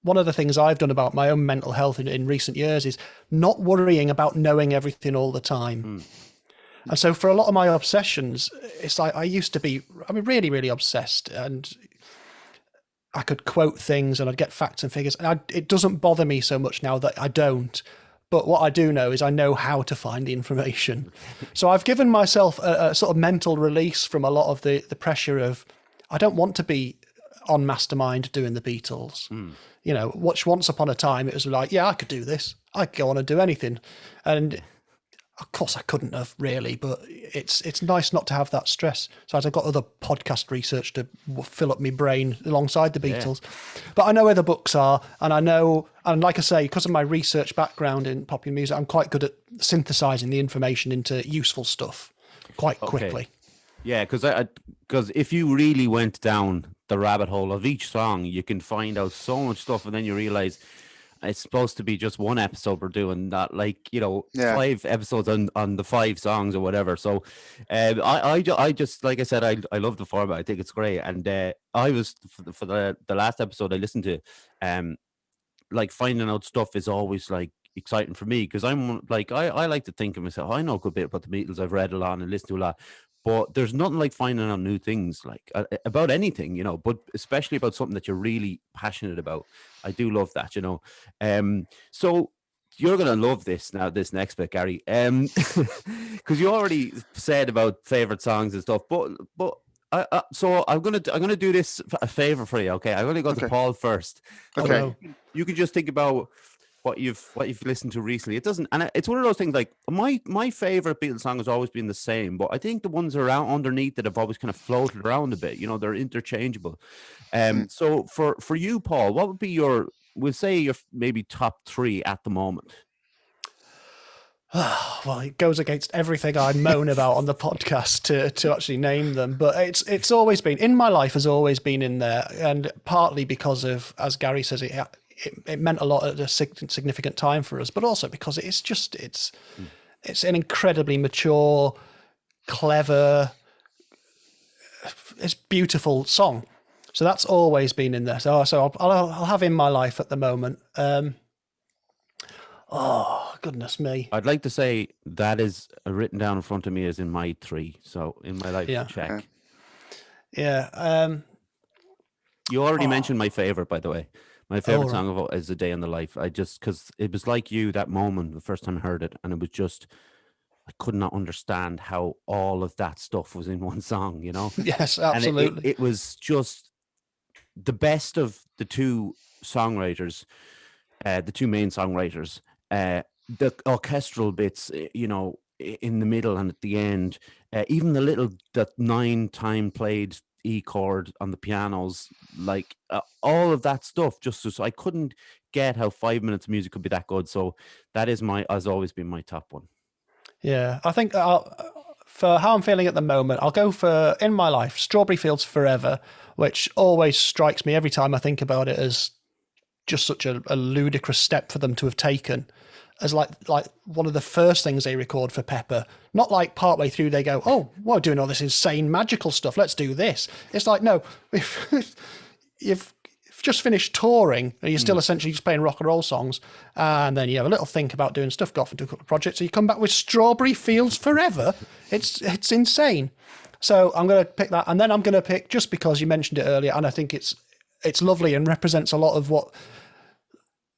One of the things I've done about my own mental health in recent years is not worrying about knowing everything all the time. And so for a lot of my obsessions, it's like I used to be, really, really obsessed, and I could quote things and I'd get facts and figures. And it doesn't bother me so much now that I don't. But what I do know is I know how to find the information. So I've given myself a sort of mental release from a lot of the pressure of, I don't want to be on Mastermind doing the Beatles. You know, once upon a time, it was like, yeah, I could do this. I could go on and do anything. And of course I couldn't have really, but it's nice not to have that stress. So I've got other podcast research to fill up my brain alongside the Beatles. But I know where the books are, and I know, and like I say, because of my research background in popular music, I'm quite good at synthesizing the information into useful stuff quite quickly. Yeah, because if you really went down the rabbit hole of each song, you can find out so much stuff, and then you realize it's supposed to be just one episode we're doing, not like 5 episodes on the 5 songs or whatever. So I just, like I said, I love the format. I think it's great. And I was for the last episode I listened to, like finding out stuff is always like exciting for me, because I'm like I like to think of myself, I know a good bit about the Beatles, I've read a lot and listened to a lot. But there's nothing like finding out new things, like about anything, but especially about something that you're really passionate about. I do love that, So you're going to love this next bit, Garry, because you already said about favorite songs and stuff. But so I'm gonna do this a favor for you, okay? I'm gonna go to Paul first. Okay. So you can just think about what you've listened to recently. It doesn't, and it's one of those things, like my favorite Beatles song has always been the same, but I think the ones around underneath that have always kind of floated around a bit, they're interchangeable. So for you, Paul, what would be we'll say your maybe top 3 at the moment? Well, it goes against everything I moan about on the podcast to actually name them, but it's always been in my life, has always been in there, and partly because of, as Garry says, it meant a lot at a significant time for us, but also because it's an incredibly mature, clever, it's beautiful song. So that's always been in there. So I'll have In My Life at the moment. Oh, goodness me. I'd like to say that is written down in front of me as in my 3. So In My Life, check. Yeah. You already mentioned my favorite, by the way. My favorite song of all is A Day in the Life. Because it was like you, that moment, the first time I heard it, and it was just, I could not understand how all of that stuff was in one song, Yes, absolutely. And it was just the best of the 2 songwriters, the 2 main songwriters, the orchestral bits, in the middle and at the end, even that 9-time played E chord on the pianos, like all of that stuff, just so I couldn't get how 5 minutes of music could be that good. So that has always been my top one. Yeah, I think for how I'm feeling at the moment, I'll go for In My Life, Strawberry Fields Forever, which always strikes me every time I think about it as just such a ludicrous step for them to have taken, as like one of the first things they record for Pepper. Not like partway through they go, oh, we're doing all this insane magical stuff, let's do this. It's like, no, you've just finished touring and you're still essentially just playing rock and roll songs, and then you have a little think about doing stuff, go off and do a couple of projects, so you come back with Strawberry Fields Forever. It's insane. So I'm going to pick that, and then I'm going to pick, just because you mentioned it earlier, and I think it's lovely and represents a lot of what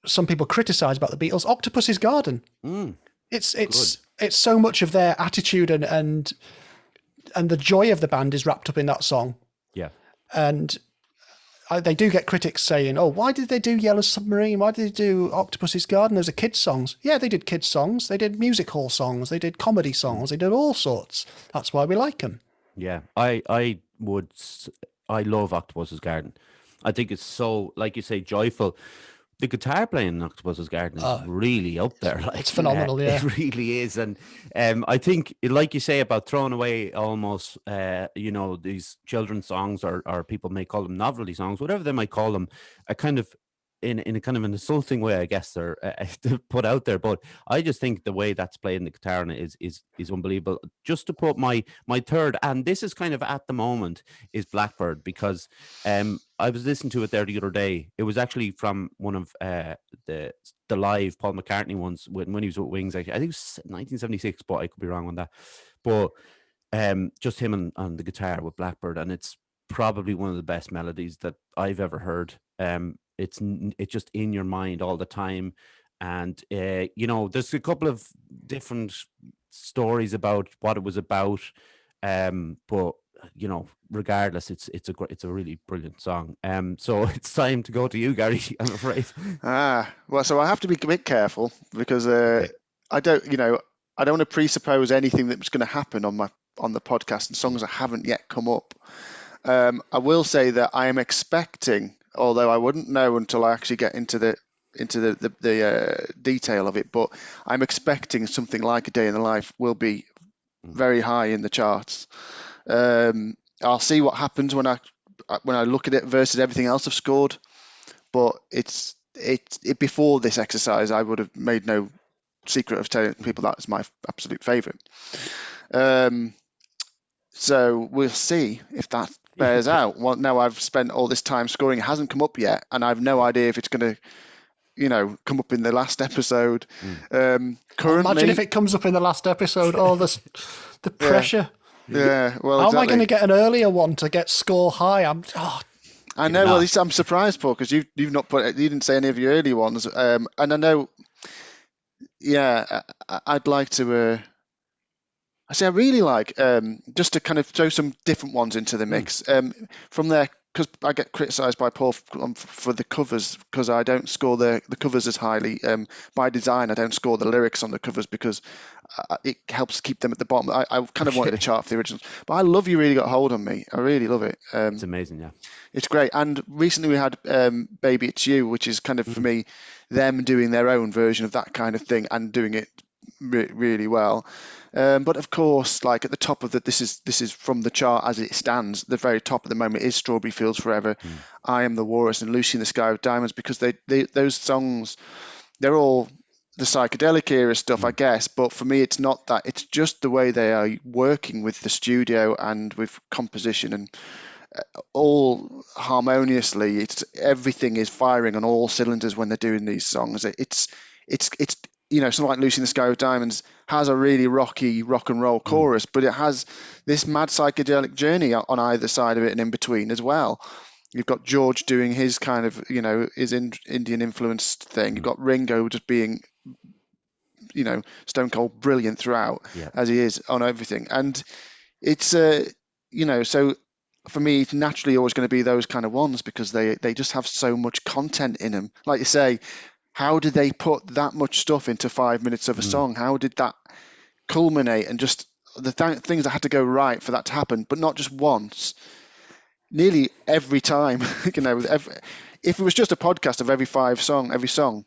some people criticise about the Beatles. Octopus's Garden. It's so much of their attitude and the joy of the band is wrapped up in that song. Yeah. And they do get critics saying, "Oh, why did they do Yellow Submarine? Why did they do Octopus's Garden? Those are kids' songs." Yeah, they did kids' songs. They did music hall songs. They did comedy songs. They did all sorts. That's why we like them. Yeah, I love Octopus's Garden. I think it's so, like you say, joyful. The guitar playing in Octopus's Garden is really up there. Like, it's phenomenal, yeah. It really is. And I think, like you say, about throwing away almost, these children's songs, or people may call them novelty songs, whatever they might call them, a kind of, in a kind of an insulting way, I guess they're put out there. But I just think the way that's played in the guitar is unbelievable. Just to put my third, and this is kind of at the moment, is Blackbird, because I was listening to it there the other day. It was actually from one of the live Paul McCartney ones when he was with Wings. Actually, I think it was 1976, but I could be wrong on that. But just him on the guitar with Blackbird, and it's probably one of the best melodies that I've ever heard. It's just in your mind all the time. And, there's a couple of different stories about what it was about. But, regardless, it's a really brilliant song. So it's time to go to you, Garry, I'm afraid. Well, so I have to be a bit careful because I don't want to presuppose anything that's going to happen on the podcast and songs that haven't yet come up. I will say that I am expecting, although I wouldn't know until I actually get into the detail of it, but I'm expecting something like A Day in the Life will be very high in the charts. I'll see what happens when I look at it versus everything else I've scored, but it's before this exercise I would have made no secret of telling people that's my absolute favorite. So we'll see if that bears out. Well, now I've spent all this time scoring, it hasn't come up yet, and I've no idea if it's going to come up in the last episode. Currently, imagine if it comes up in the last episode. Oh, the pressure. Yeah. Well, how exactly. am I going to get an earlier one to get score high? I know. Well, I'm surprised, Paul, because you've not you didn't say any of your early ones, and I know. Yeah, I'd like to. I really like, just to kind of throw some different ones into the mix, from there, because I get criticised by Paul for the covers, because I don't score the covers as highly. By design, I don't score the lyrics on the covers because it helps keep them at the bottom. I kind of wanted a chart for the originals, but I love You Really Got Hold on Me. I really love it. It's amazing, yeah. It's great. And recently we had Baby It's You, which is kind of, for me, them doing their own version of that kind of thing and doing it really well. But of course, like at the top of this is from the chart as it stands. The very top at the moment is Strawberry Fields Forever, I Am the Walrus, and Lucy in the Sky with Diamonds, because those songs, they're all the psychedelic era stuff, I guess. But for me, it's not that. It's just the way they are working with the studio and with composition and all harmoniously. It's everything is firing on all cylinders when they're doing these songs. It's something like Lucy in the Sky with Diamonds has a really rocky rock and roll chorus, but it has this mad psychedelic journey on either side of it and in between as well. You've got George doing his kind of, his Indian influenced thing. You've got Ringo just being, stone cold brilliant throughout, as he is on everything. And it's, so for me, it's naturally always going to be those kind of ones because they just have so much content in them. Like you say, how did they put that much stuff into 5 minutes of a song? How did that culminate? And just the things that had to go right for that to happen, but not just once, nearly every time. If it was just a podcast of every song,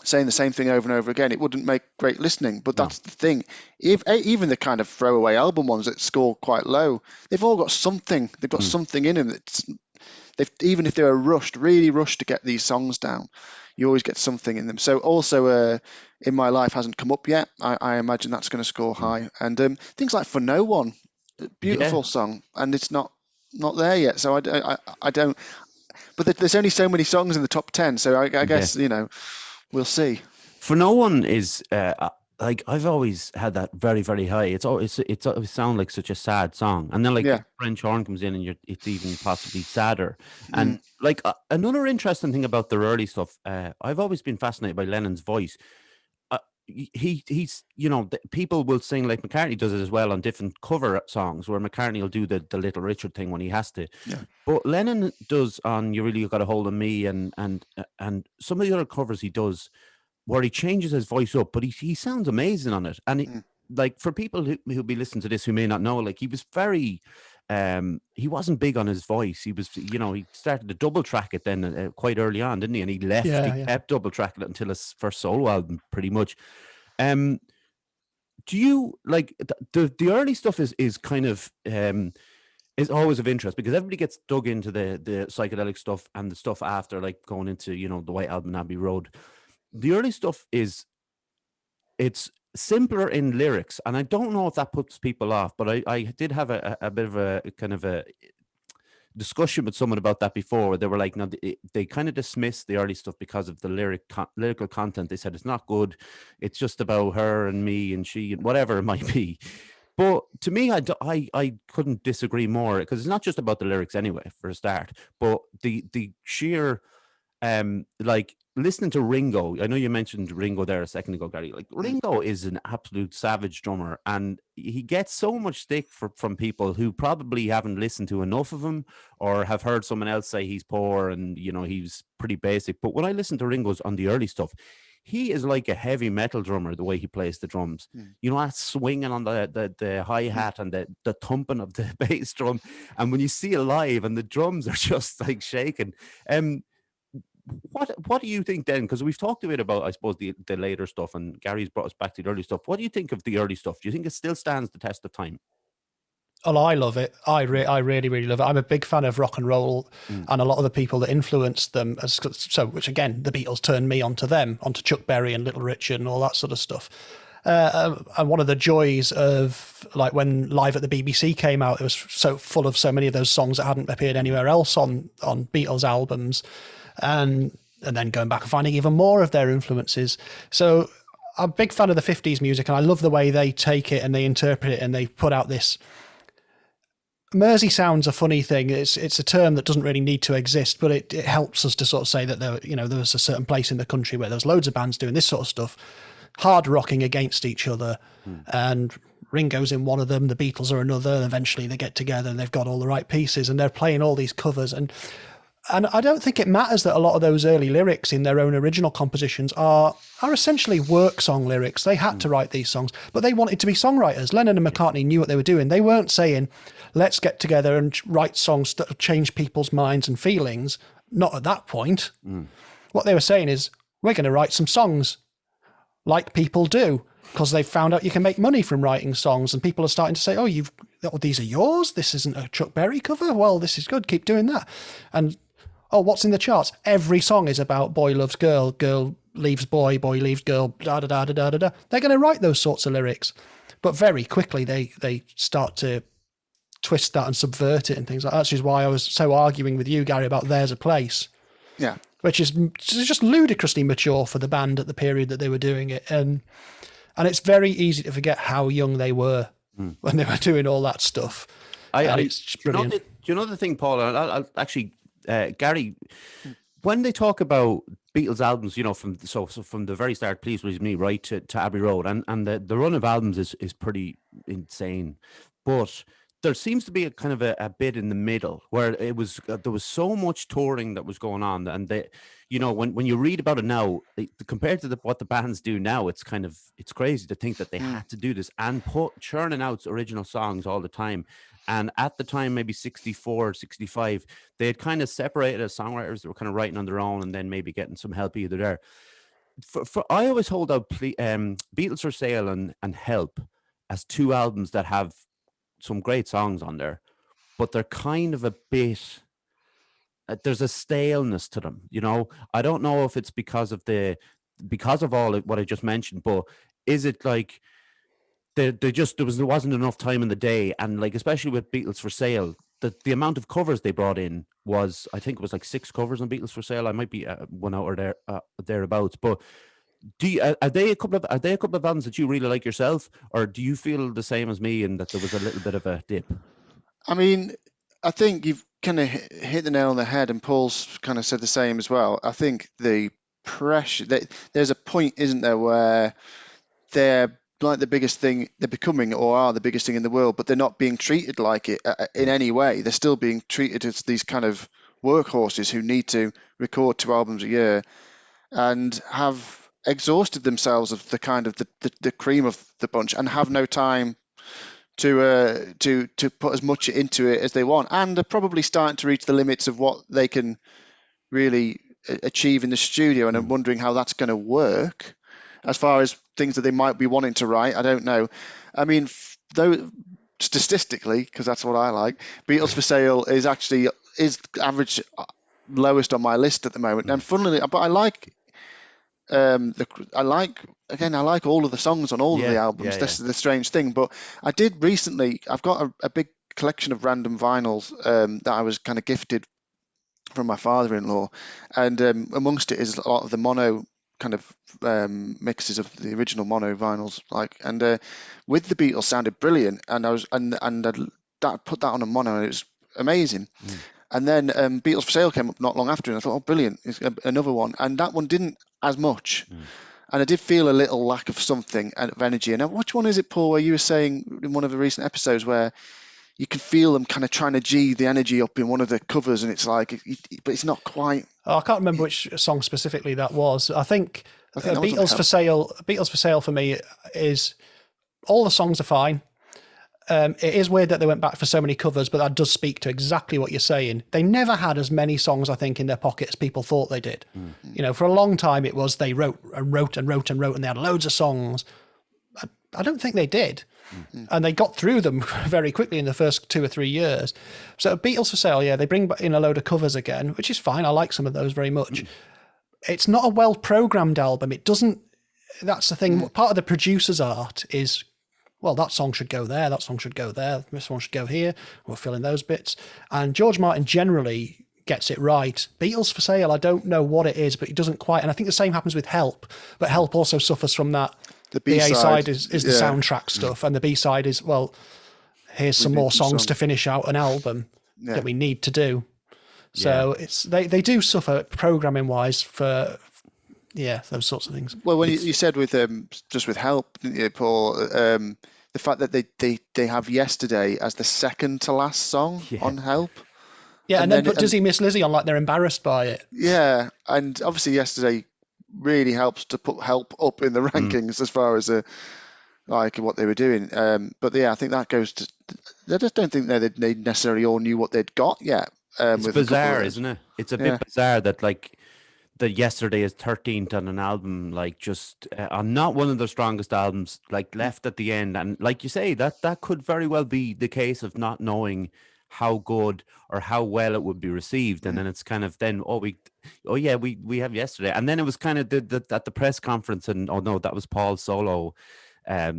saying the same thing over and over again, it wouldn't make great listening. But that's the thing. Even the kind of throwaway album ones that score quite low, they've all got something. They've got something in them even if they were really rushed to get these songs down, you always get something in them. So also, In My Life hasn't come up yet. I imagine that's going to score high. And things like For No One, beautiful song, and it's not there yet. So I don't. But there's only so many songs in the top 10, so I guess we'll see. For No One is like I've always had that very, very high. It's always sound like such a sad song, and then like Yeah. the French horn comes in, and it's even possibly sadder. And Mm. like another interesting thing about their early stuff, I've always been fascinated by Lennon's voice. Uh, he's people will sing like McCartney does it as well on different cover songs, where McCartney will do the Little Richard thing when he has to, Yeah. but Lennon does on "You Really Got a Hold of Me" and some of the other covers he does where he changes his voice up, but he sounds amazing on it. And Mm. like for people who'll be listening to this who may not know, like he was very, he wasn't big on his voice. He was, he started to double track it then quite early on, didn't he? And he left. Yeah, He yeah. kept double tracking it until his first solo album, pretty much. Um, do you like the early stuff is kind of is always of interest because everybody gets dug into the psychedelic stuff and the stuff after, like going into the White Album, Abbey Road. The early stuff it's simpler in lyrics, and I don't know if that puts people off, but I did have a bit of a kind of a discussion with someone about that before, where they were like, no, they kind of dismissed the early stuff because of the lyrical content. They said it's not good, it's just about her and me and she and whatever it might be. But to me, I couldn't disagree more, because it's not just about the lyrics anyway, for a start, but the sheer like listening to Ringo. I know you mentioned Ringo there a second ago, Gary. Like Ringo is an absolute savage drummer, and he gets so much stick from people who probably haven't listened to enough of him, or have heard someone else say he's poor and he's pretty basic. But when I listen to Ringo's on the early stuff, he is like a heavy metal drummer, the way he plays the drums. That swinging on the hi-hat and the thumping of the bass drum. And when you see it live and the drums are just like shaking, what do you think then? Because we've talked a bit about, I suppose, the later stuff, and Gary's brought us back to the early stuff. What do you think of the early stuff? Do you think it still stands the test of time? Oh, I love it. I really, really love it. I'm a big fan of rock and roll, and a lot of the people that influenced them. Which again, the Beatles turned me onto them, onto Chuck Berry and Little Richard and all that sort of stuff. And one of the joys of like when Live at the BBC came out, it was so full of so many of those songs that hadn't appeared anywhere else on Beatles albums, and then going back and finding even more of their influences. So I'm a big fan of the 50s music, and I love the way they take it and they interpret it, and they put out this. Mersey sound's a funny thing. It's a term that doesn't really need to exist, but it helps us to sort of say that there was a certain place in the country where there's loads of bands doing this sort of stuff, hard rocking against each other, and Ringo's in one of them, the Beatles are another, and eventually they get together and they've got all the right pieces and they're playing all these covers. And I don't think it matters that a lot of those early lyrics in their own original compositions are essentially work song lyrics. They had to write these songs, but they wanted to be songwriters. Lennon and McCartney knew what they were doing. They weren't saying, let's get together and write songs that change people's minds and feelings. Not at that point. What they were saying is, we're going to write some songs like people do, because they've found out you can make money from writing songs, and people are starting to say, these are yours. This isn't a Chuck Berry cover. Well, this is good. Keep doing that. And what's in the charts? Every song is about boy loves girl, girl leaves boy, boy leaves girl, da da da da da da da. They're going to write those sorts of lyrics, but very quickly they start to twist that and subvert it and things like that. Which is why I was so arguing with you, Gary, about There's a Place. Yeah. Which is just ludicrously mature for the band at the period that they were doing it. And it's very easy to forget how young they were when they were doing all that stuff. It's brilliant. Do you know the thing, Paul? I'll actually, Gary, when they talk about Beatles albums, from the very start, Please Please Me, right to Abbey Road, and the run of albums is pretty insane, but there seems to be a kind of a bit in the middle where it was there was so much touring that was going on, and when you read about it now, compared to what the bands do now, it's crazy to think that they had to do this and churning out original songs all the time. And at the time, maybe 64, 65, they had kind of separated as songwriters. They were kind of writing on their own and then maybe getting some help either there. I always hold out Beatles for Sale and Help as two albums that have some great songs on there, but they're kind of a bit, there's a staleness to them. I don't know if it's because of all what I just mentioned, but is it like there wasn't enough time in the day, and like especially with Beatles for Sale, the amount of covers they brought in was, I think it was like 6 covers on Beatles for Sale. I might be one out or thereabouts, but Do you, are they a couple of albums that you really like yourself, or do you feel the same as me in that there was a little bit of a dip? I mean, I think you've kind of hit the nail on the head, and Paul's kind of said the same as well. I think the pressure, there's a point, isn't there, where they're like the biggest thing, they're becoming or are the biggest thing in the world, but they're not being treated like it in any way. They're still being treated as these kind of workhorses who need to record 2 albums a year and have exhausted themselves of the kind of the cream of the bunch and have no time to put as much into it as they want, and are probably starting to reach the limits of what they can really achieve in the studio, and I'm wondering how that's going to work as far as things that they might be wanting to write. I don't know. I mean, though statistically, because that's what I like, Beatles for Sale is average lowest on my list at the moment. And funnily, but I like I like all of the songs on all of the albums. This is the strange thing. But I did recently, I've got a big collection of random vinyls that I was kind of gifted from my father-in-law, and amongst it is a lot of the mono kind of mixes of the original mono vinyls, and with the Beatles sounded brilliant, and I put that on a mono and it was amazing. And then Beatles for Sale came up not long after, and I thought, oh, brilliant, it's another one. And that one didn't as much. And I did feel a little lack of something, of energy. And which one is it, Paul, where you were saying in one of the recent episodes where you can feel them kind of trying to G the energy up in one of the covers, and it's like, but it's not quite. Oh, I can't remember which song specifically that was. I think Beatles for Sale for me is all the songs are fine. It is weird that they went back for so many covers, but that does speak to exactly what you're saying. They never had as many songs, I think, in their pocket as people thought they did. You know, for a long time it was they wrote and wrote and wrote and wrote, and they had loads of songs. I don't think they did. And they got through them very quickly in the first 2 or 3 years. So Beatles for Sale, they bring in a load of covers again, which is fine. I like some of those very much. It's not a well-programmed album. It doesn't, that's the thing. Part of the producer's art is, well, that song should go there, that song should go there, this one should go here, we'll fill in those bits. And George Martin generally gets it right. Beatles for Sale, I don't know what it is, but it doesn't quite. And I think the same happens with Help, but Help also suffers from that. The A-side is the soundtrack stuff, and the B-side is, well, here's some more songs to finish out an album that we need to do. So it's they do suffer programming-wise for those sorts of things. Well, when you said with just with Help, didn't you, Paul, the fact that they have Yesterday as the second to last song on Help. Yeah, and then put Does He Miss Lizzie on like they're embarrassed by it. Yeah, and obviously Yesterday really helps to put Help up in the rankings as far as like what they were doing. But I think that goes to, I just don't think they necessarily all knew what they'd got yet. It's bizarre, isn't it? It's a bit bizarre that that Yesterday is 13th on an album, like just on not one of the strongest albums, like left at the end. And like you say, that could very well be the case of not knowing how good or how well it would be received, and then it's kind of we have Yesterday, and then it was kind of at the press conference, and oh no, that was Paul's solo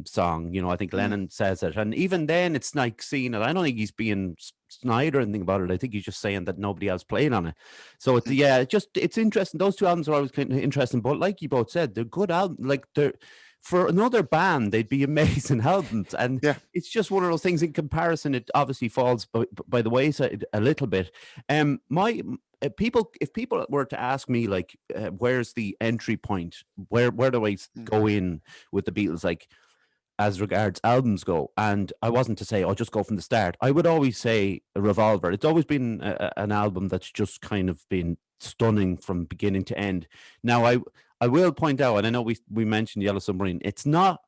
song. You know, I think Lennon says it, and even then it's like seeing it. I don't think he's being snide or anything about it. I think he's just saying that nobody else played on it. So it's interesting. Those 2 albums are always kind of interesting, but like you both said, they're good albums. Like they're, for another band, they'd be amazing albums. And it's just one of those things. In comparison, it obviously falls by the wayside a little bit. If people were to ask me, like, where's the entry point? Where do I go in with the Beatles, like, as regards albums go? And I wasn't to say, I'll just go from the start. I would always say Revolver. It's always been an album that's just kind of been stunning from beginning to end. Now, I will point out, and I know we mentioned Yellow Submarine. It's not.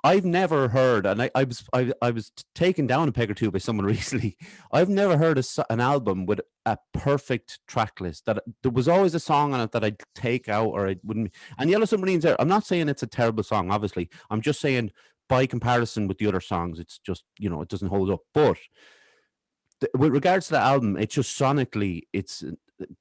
I've never heard, and I was taken down a peg or two by someone recently. I've never heard an album with a perfect track list. That there was always a song on it that I'd take out or I wouldn't. And Yellow Submarine's there. I'm not saying it's a terrible song, obviously. I'm just saying by comparison with the other songs, it's just, it doesn't hold up. But with regards to the album, it's just sonically,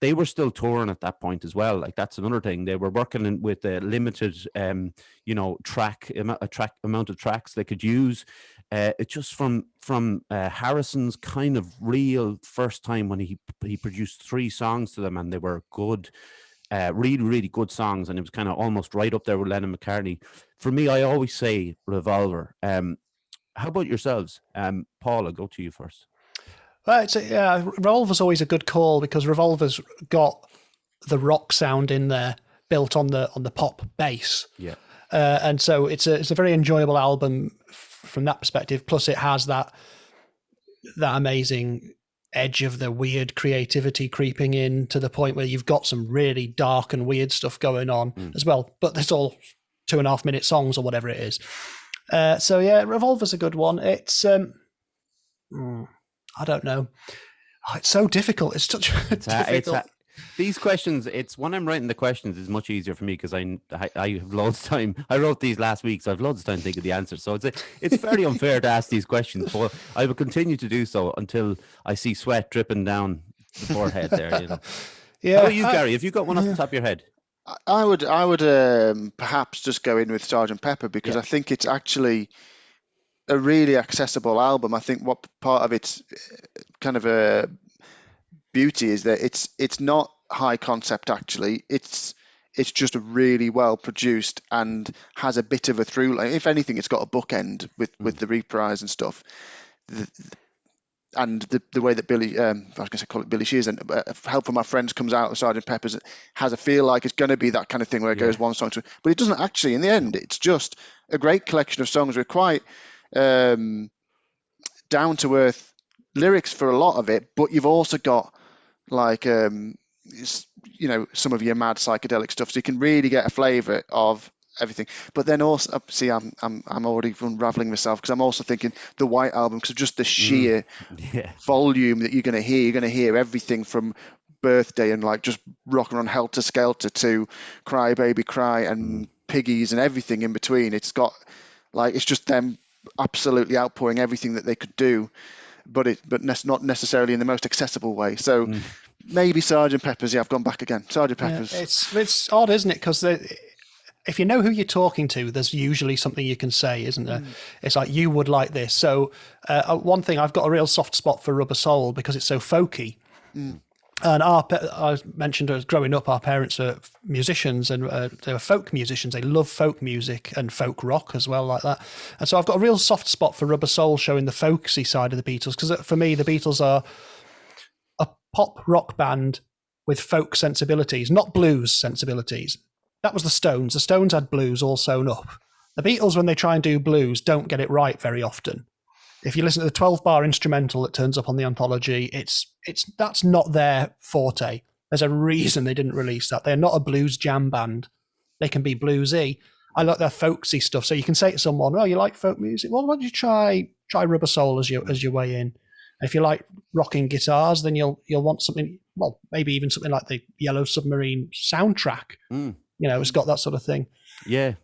they were still touring at that point as well. Like, that's another thing. They were working with a limited, amount of tracks they could use. It just from Harrison's kind of real first time when he produced 3 songs to them, and they were good. really, really good songs, and it was kind of almost right up there with Lennon McCartney. For me, I always say Revolver. How about yourselves? Paul, I'll go to you first. Well, Revolver's always a good call because Revolver's got the rock sound in there built on the pop bass. Yeah. And so it's a very enjoyable album from that perspective. Plus, it has that amazing edge of the weird creativity creeping in to the point where you've got some really dark and weird stuff going on as well. But it's all 2.5 minute songs or whatever it is. So yeah, Revolver's a good one. It's I don't know. Oh, it's so difficult. It's such difficult. These questions, it's when I'm writing the questions, it's much easier for me because I have loads of time. I wrote these last week, so I've loads of time to think of the answers. So it's very unfair to ask these questions, but I will continue to do so until I see sweat dripping down the forehead there. You know. Yeah. How about you, Garry? Have you got one off the top of your head? I would perhaps just go in with Sgt. Pepper because I think it's actually a really accessible album. I think what part of its kind of a beauty is that it's not high concept. Actually, it's just really well produced and has a bit of a through line. If anything, it's got a bookend with the reprise and stuff. And the way that Billy, I was going to call it Billy Shears, and Help from My Friends comes out of Sgt. Pepper's, has a feel like it's going to be that kind of thing where it goes one song to, but it doesn't actually. In the end, it's just a great collection of songs with quite down to earth lyrics for a lot of it, but you've also got like some of your mad psychedelic stuff, so you can really get a flavour of everything. But then also, see, I'm already unraveling myself because I'm also thinking the White Album because of just the sheer volume that you're going to hear. You're going to hear everything from Birthday and like just rocking on Helter Skelter to Cry Baby Cry and Piggies and everything in between. It's got like it's just them absolutely outpouring everything that they could do. But not necessarily in the most accessible way. So maybe Sgt. Pepper's. Yeah, I've gone back again. Sgt. Pepper's. It's odd, isn't it? Because if you know who you're talking to, there's usually something you can say, isn't there? It's like, you would like this. So one thing, I've got a real soft spot for Rubber Soul because it's so folky. And I mentioned as growing up, our parents are musicians and they were folk musicians. They love folk music and folk rock as well, like that. And so I've got a real soft spot for Rubber Soul, showing the folksy side of the Beatles. Because for me, the Beatles are a pop rock band with folk sensibilities, not blues sensibilities. That was the Stones. The Stones had blues all sewn up. The Beatles, when they try and do blues, don't get it right very often. If you listen to the 12-bar instrumental that turns up on the anthology, that's not their forte. There's a reason they didn't release that. They're not a blues jam band. They can be bluesy. I like their folksy stuff. So you can say to someone, "Oh, you like folk music? Well, why don't you try Rubber Soul as your way in?" And if you like rocking guitars, then you'll want something. Well, maybe even something like the Yellow Submarine soundtrack. It's got that sort of thing. Yeah.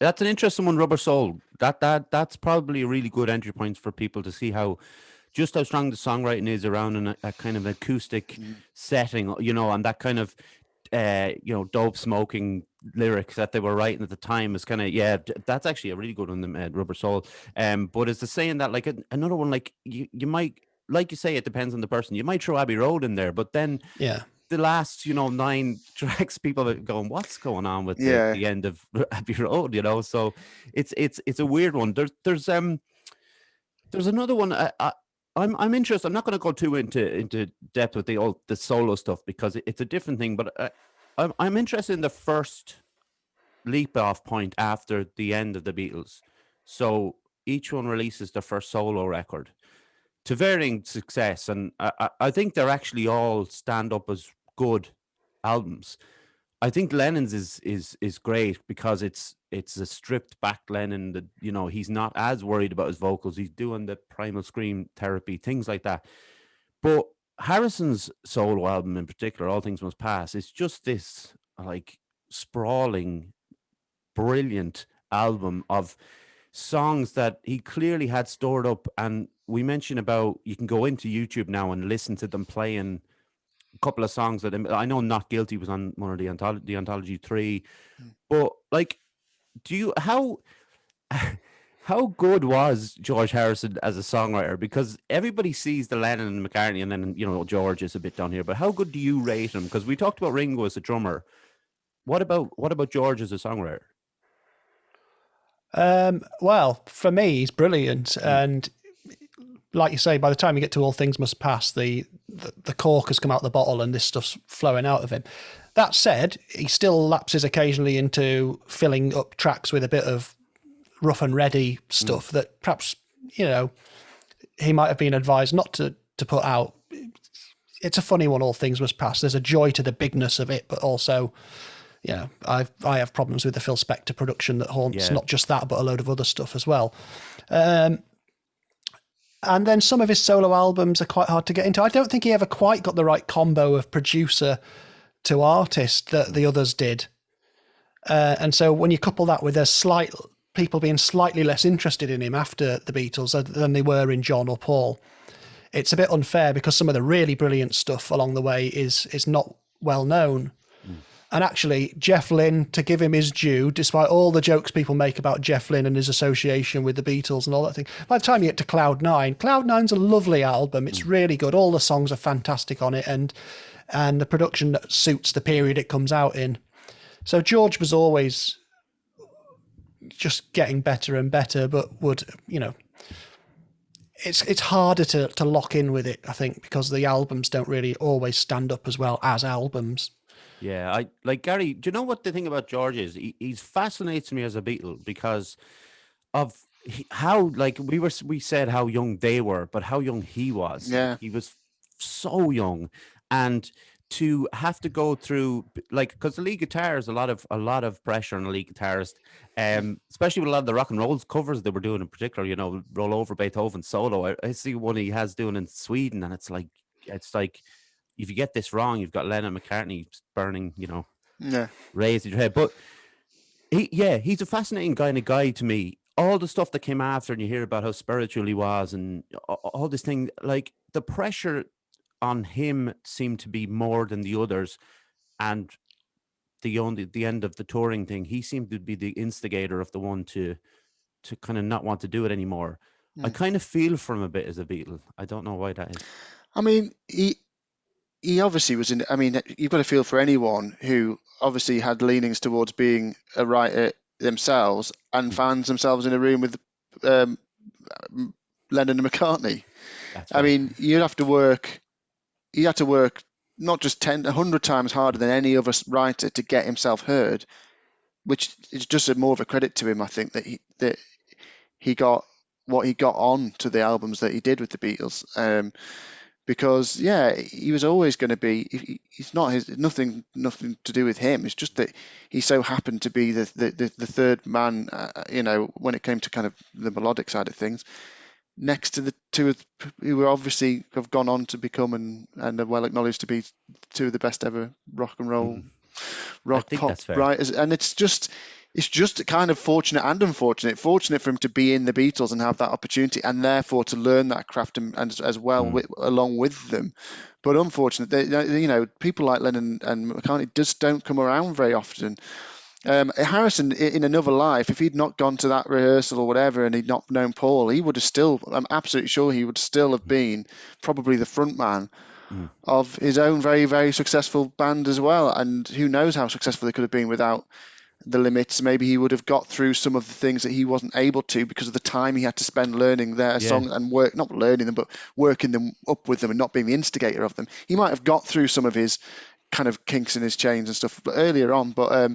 That's an interesting one, Rubber Soul. That's probably a really good entry point for people to see how strong the songwriting is around a kind of acoustic setting, and that kind of dope smoking lyrics that they were writing at the time is kind of that's actually a really good one, Rubber Soul. But it's the saying that like another one, like you might, like you say, it depends on the person. You might throw Abbey Road in there, but then the last 9 tracks, people are going, what's going on with the end of Abbey Road? So it's a weird one. There's another one. I'm interested. I'm not going to go too into depth with the solo stuff because it's a different thing. But I'm interested in the first leap off point after the end of the Beatles. So each one releases their first solo record to varying success, and I think they're actually all stand up as good albums. I think Lennon's is great because it's a stripped back Lennon that he's not as worried about his vocals. He's doing the primal scream therapy, things like that. But Harrison's solo album in particular, All Things Must Pass, is just this like sprawling, brilliant album of songs that he clearly had stored up. And we mentioned about you can go into YouTube now and listen to them playing a couple of songs that I know Not Guilty was on one of the Anthology 3, but like, How good was George Harrison as a songwriter? Because everybody sees the Lennon and McCartney, and then George is a bit down here. But how good do you rate him? Because we talked about Ringo as a drummer. What about George as a songwriter? Well, for me, he's brilliant, and like you say, by the time you get to All Things Must Pass, the cork has come out the bottle, and this stuff's flowing out of him. That said, he still lapses occasionally into filling up tracks with a bit of rough and ready stuff that perhaps he might have been advised not to put out. It's a funny one, All Things Must Pass. There's a joy to the bigness of it, but also, I have problems with the Phil Spector production that haunts not just that, but a load of other stuff as well. And then some of his solo albums are quite hard to get into. I don't think he ever quite got the right combo of producer to artist that the others did. And so when you couple that with people being slightly less interested in him after the Beatles than they were in John or Paul, it's a bit unfair because some of the really brilliant stuff along the way is not well known. And actually, Jeff Lynne, to give him his due, despite all the jokes people make about Jeff Lynne and his association with the Beatles and all that thing, by the time you get to Cloud Nine's a lovely album. It's really good. All the songs are fantastic on it, and the production that suits the period it comes out in. So George was always just getting better and better, but would, it's harder to lock in with it, I think, because the albums don't really always stand up as well as albums. Yeah, I like Garry. Do you know what the thing about George is? He fascinates me as a Beatle because of how, like, we said how young they were, but how young he was. Yeah. He was so young, and to have to go through, like, because the lead guitar is a lot of pressure on a lead guitarist, especially with a lot of the rock and roll covers they were doing in particular. Roll Over Beethoven solo. I see one he has doing in Sweden, and it's like if you get this wrong, you've got Lennon McCartney burning, raised your head. But he's a fascinating kind of guy to me. All the stuff that came after, and you hear about how spiritual he was, and all this thing, like the pressure on him seemed to be more than the others. And the end of the touring thing, he seemed to be the instigator of the one to kind of not want to do it anymore. I kind of feel for him a bit as a Beatle. I don't know why that is. I mean, he obviously was in. I mean, you've got to feel for anyone who obviously had leanings towards being a writer themselves and finds themselves in a room with Lennon and McCartney. I mean, you had to work not just 100 times harder than any other writer to get himself heard, which is just more of a credit to him. I think that he got what he got on to the albums that he did with the Beatles. Because he was always going to be. He's not nothing to do with him. It's just that he so happened to be the third man. When it came to kind of the melodic side of things, next to the two who were obviously have gone on to become and are well acknowledged to be two of the best ever rock and roll rock pop writers. And it's just kind of fortunate and unfortunate. Fortunate for him to be in the Beatles and have that opportunity, and therefore to learn that craft and as well along with them. But unfortunate, people like Lennon and McCartney just don't come around very often. Harrison, in another life, if he'd not gone to that rehearsal or whatever, and he'd not known Paul, he would have still. I'm absolutely sure he would still have been probably the front man of his own very, very successful band as well. And who knows how successful they could have been without the Limits. Maybe he would have got through some of the things that he wasn't able to because of the time he had to spend learning their song and not learning them, but working them up with them and not being the instigator of them. He might have got through some of his kind of kinks in his chains and stuff earlier on, but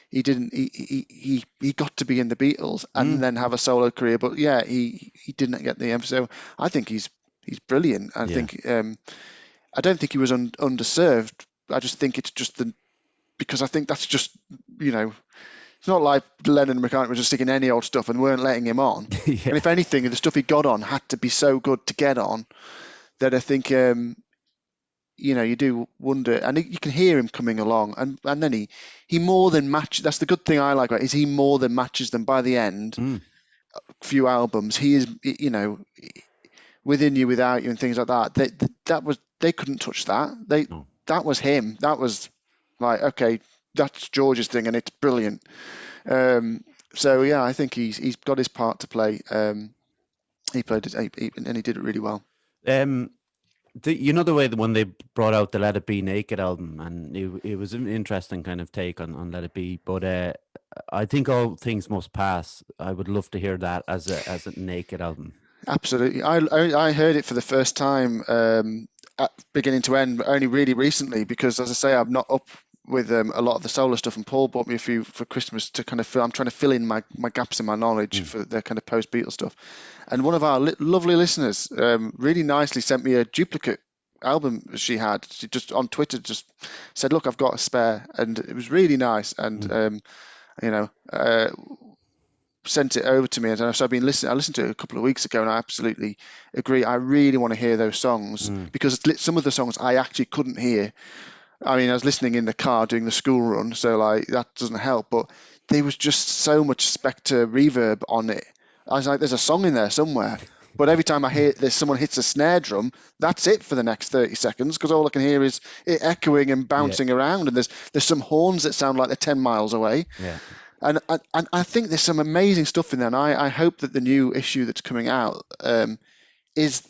he didn't. He got to be in the Beatles and then have a solo career, but he didn't get the emphasis. So I think he's brilliant. I think I don't think he was underserved. I just think it's just because I think that's just, it's not like Lennon and McCartney were just sticking any old stuff and weren't letting him on. And if anything, the stuff he got on had to be so good to get on that I think, you do wonder. And you can hear him coming along. And then he more than matches. That's the good thing I like about it, is he more than matches them by the end. A few albums, he is, Within You, Without You and things like that. They couldn't touch that. That was him. That was like, okay, that's George's thing, and it's brilliant. So yeah, I think he's got his part to play. He played it, and he did it really well. You know the way that when they brought out the Let It Be Naked album, and it was an interesting kind of take on Let It Be, but I think All Things Must Pass. I would love to hear that as a naked album. Absolutely, I heard it for the first time at beginning to end only really recently, because as I say, I'm not up with a lot of the solo stuff, and Paul bought me a few for Christmas to kind of fill. I'm trying to fill in my gaps in my knowledge for the kind of post Beatles stuff. And one of our lovely listeners really nicely sent me a duplicate album she had. She just on Twitter just said, "Look, I've got a spare," and it was really nice. And sent it over to me, and so I've been listening. I listened to it a couple of weeks ago, and I absolutely agree. I really want to hear those songs because some of the songs I actually couldn't hear. I mean, I was listening in the car doing the school run, so like that doesn't help. But there was just so much Spectre reverb on it. I was like, "There's a song in there somewhere." But every time I hear there's someone hits a snare drum, that's it for the next 30 seconds, because all I can hear is it echoing and bouncing around, and there's some horns that sound like they're 10 miles away. Yeah. And I think there's some amazing stuff in there, and I hope that the new issue that's coming out is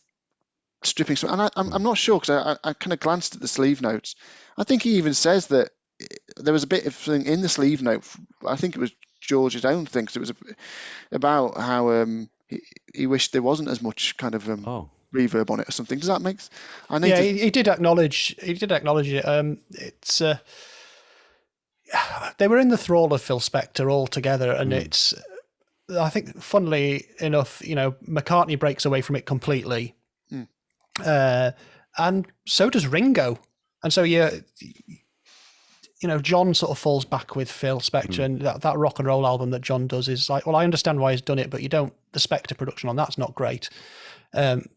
stripping some. And I'm not sure, because I kind of glanced at the sleeve notes. I think he even says that there was a bit of thing in the sleeve note. I think it was George's own thing, because it was about how he wished there wasn't as much kind of reverb on it or something. Does that make sense? He did acknowledge it. It's they were in the thrall of Phil Spector altogether, and it's, I think, funnily enough, McCartney breaks away from it completely, and so does Ringo, and so John sort of falls back with Phil Spector, and that rock and roll album that John does is like, well, I understand why he's done it, but the Spector production on that's not great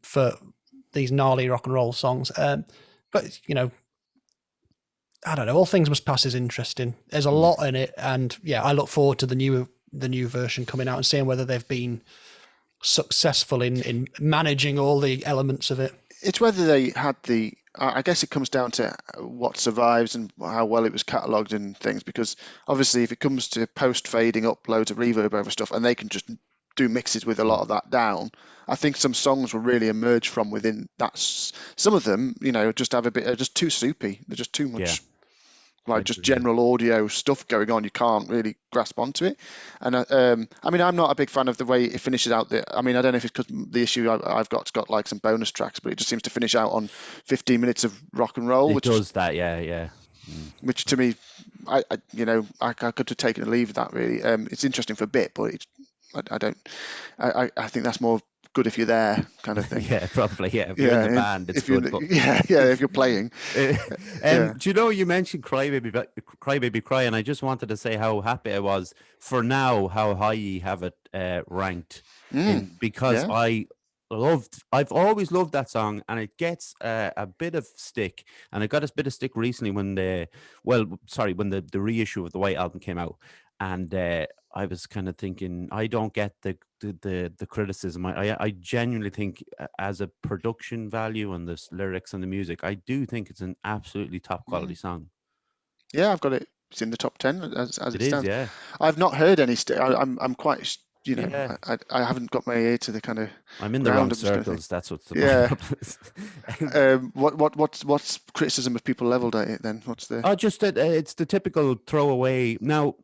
for these gnarly rock and roll songs, but I don't know. All Things Must Pass is interesting. There's a lot in it, and I look forward to the new version coming out and seeing whether they've been successful in managing all the elements of it. It's whether they had the. I guess it comes down to what survives and how well it was catalogued and things. Because obviously, if it comes to post fading up loads of reverb over stuff, and they can just do mixes with a lot of that down, I think some songs will really emerge from within that. Some of them, just have a bit, are just too soupy. They're just too much. Like just general audio stuff going on, you can't really grasp onto it. And I mean, I'm not a big fan of the way it finishes out. I mean, I don't know if it's because the issue I've got like some bonus tracks, but it just seems to finish out on 15 minutes of rock and roll. Which to me, I could have taken a leave of that really. It's interesting for a bit, but I think that's more good if you're there, kind of thing. Yeah, probably. Yeah, if you're in the band, it's good. If you're playing. Do you mentioned Cry Baby Cry, and I just wanted to say how happy I was for now how high you have it ranked, because I've always loved that song, and it gets a bit of stick, and it got a bit of stick recently when the reissue of the White Album came out, and I was kind of thinking, I don't get the criticism. I genuinely think, as a production value and the lyrics and the music, I do think it's an absolutely top quality song. Yeah, I've got it. It's in the top 10 as it stands. Yeah. I've not heard any. I'm quite. I haven't got my ear to the kind of. I'm in the wrong circles. That's what's the problem. What's criticism of people leveled at it then? What's the? Just that it's the typical throwaway. Now,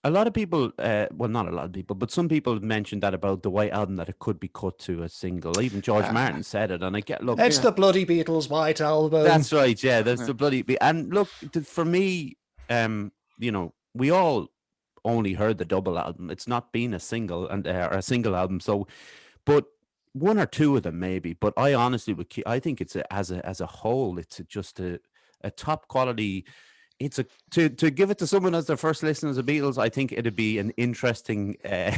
a lot of people, well, not a lot of people, but some people mentioned that about the White Album, that it could be cut to a single. Even George Martin said it, and I get, look, it's the bloody Beatles White Album. That's right, yeah, that's the bloody. And look, for me, we all only heard the double album. It's not been a single or a single album. So, but one or two of them maybe. But I honestly I think it's as a whole, it's just a top quality. It's to give it to someone as their first listen as the Beatles. I think it'd be an interesting, a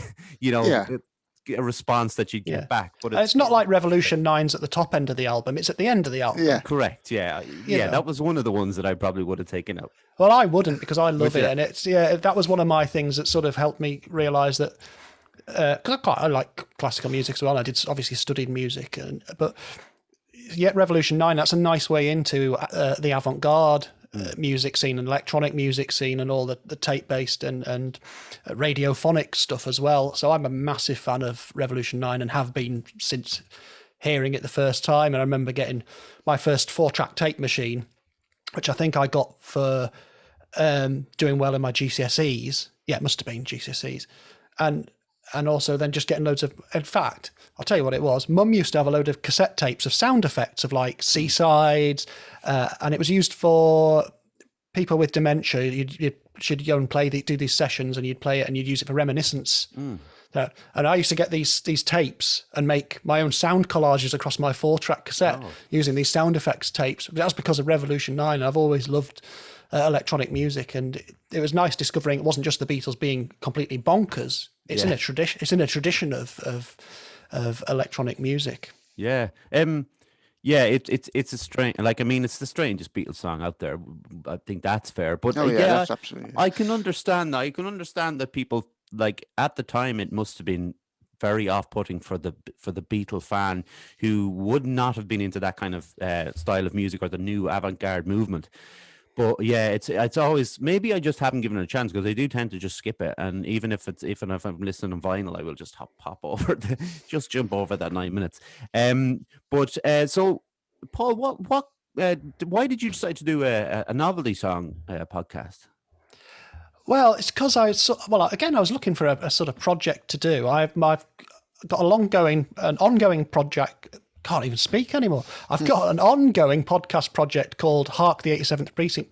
response that you'd get back. But it's not like Revolution 9's at the top end of the album. It's at the end of the album. Yeah, correct. Yeah, that was one of the ones that I probably would have taken out. Well, I wouldn't, because I love it, and it's that was one of my things that sort of helped me realise that, because I like classical music as well. I did obviously studied music, but yet Revolution 9, that's a nice way into the avant-garde music scene and electronic music scene and all the tape-based and radiophonic stuff as well. So I'm a massive fan of Revolution 9 and have been since hearing it the first time. And I remember getting my first 4-track tape machine, which I think I got for doing well in my GCSEs. Yeah, it must have been GCSEs. And also then just getting loads of, in fact, I'll tell you what it was. Mum used to have a load of cassette tapes of sound effects of like seasides, and it was used for people with dementia. She'd go and do these sessions, and you'd play it and you'd use it for reminiscence. And I used to get these tapes and make my own sound collages across my 4-track cassette using these sound effects tapes. That's because of Revolution 9. I've always loved electronic music, and it was nice discovering it wasn't just the Beatles being completely bonkers. It's in a tradition. It's in a tradition of electronic music. Yeah. It's a strange. Like, I mean, it's the strangest Beatles song out there. I think that's fair. But that's absolutely. I can understand that. I can understand that people, like, at the time it must have been very off-putting for the Beatle fan who would not have been into that kind of style of music or the new avant-garde movement. But yeah, it's always, maybe I just haven't given it a chance, because I do tend to just skip it. And even if I'm listening on vinyl, I will just pop over just jump over that 9 minutes. So Paul, why did you decide to do a novelty song podcast? Well, it's because I was looking for a sort of project to do. I've got an ongoing project. Can't even speak anymore. I've got an ongoing podcast project called Hark the 87th Precinct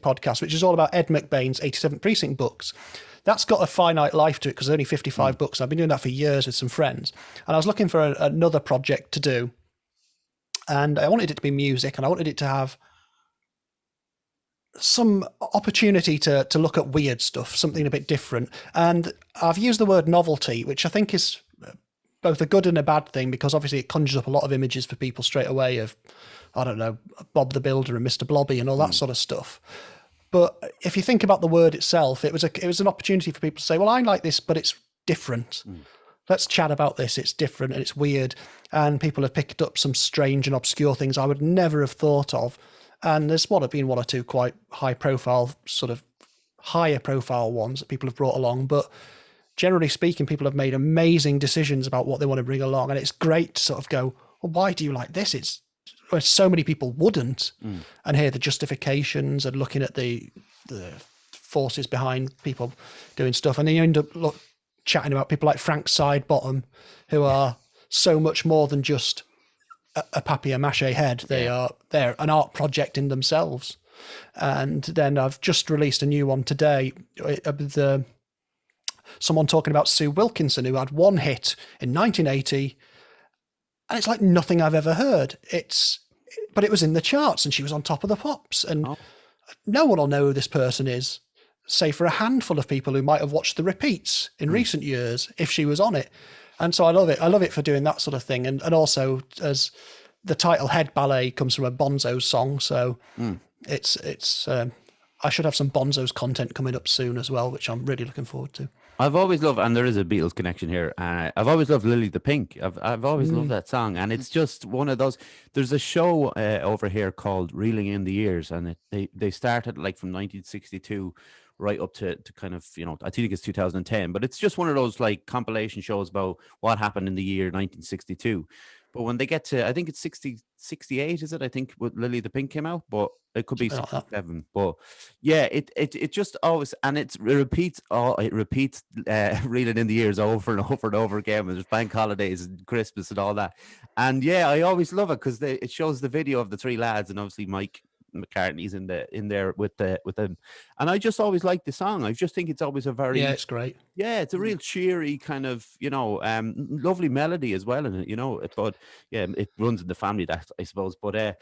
podcast, which is all about Ed McBain's 87th Precinct books. That's got a finite life to it because there's only 55 books. I've been doing that for years with some friends, and I was looking for another project to do, and I wanted it to be music, and I wanted it to have some opportunity to look at weird stuff, something a bit different. And I've used the word novelty, which I think is both a good and a bad thing, because obviously it conjures up a lot of images for people straight away of, I don't know, Bob the Builder and Mr. Blobby and all that sort of stuff. But if you think about the word itself, it was an opportunity for people to say, well, I like this, but it's different. Let's chat about this. It's different and it's weird. And people have picked up some strange and obscure things I would never have thought of. And there's been one or two quite high profile, sort of higher profile ones that people have brought along. But generally speaking, people have made amazing decisions about what they want to bring along. And it's great to sort of go, well, why do you like this? It's where so many people wouldn't, and hear the justifications and looking at the forces behind people doing stuff. And then you end up chatting about people like Frank Sidebottom, who are so much more than just a papier-mâché head. They're an art project in themselves. And then I've just released a new one today with someone talking about Sue Wilkinson, who had one hit in 1980, and it's like nothing I've ever heard. But it was in the charts, and she was on top of the pops, and no one will know who this person is, save for a handful of people who might have watched the repeats in recent years if she was on it. And so I love it. I love it for doing that sort of thing. And also, as the title Head Ballet comes from a Bonzo's song, so it's I should have some Bonzo's content coming up soon as well, which I'm really looking forward to. I've always loved, and there is a Beatles connection here. I've always loved Lily the Pink. I've always loved that song, and it's just one of those. There's a show over here called Reeling in the Years, and they started like from 1962 right up to kind of, I think it's 2010, but it's just one of those like compilation shows about what happened in the year 1962. But when they get to, I think it's 68, is it? I think what Lily the Pink came out, but it could be 67. But yeah, it just always, and it repeats Reeling in the Years over and over and over again. There's bank holidays and Christmas and all that. And yeah, I always love it because it shows the video of the three lads, and obviously Mike McCartney's in there with them, and I just always like the song. I just think it's always a very it's great. Yeah, it's a real cheery kind of lovely melody as well in it. But yeah, it runs in the family, that I suppose. But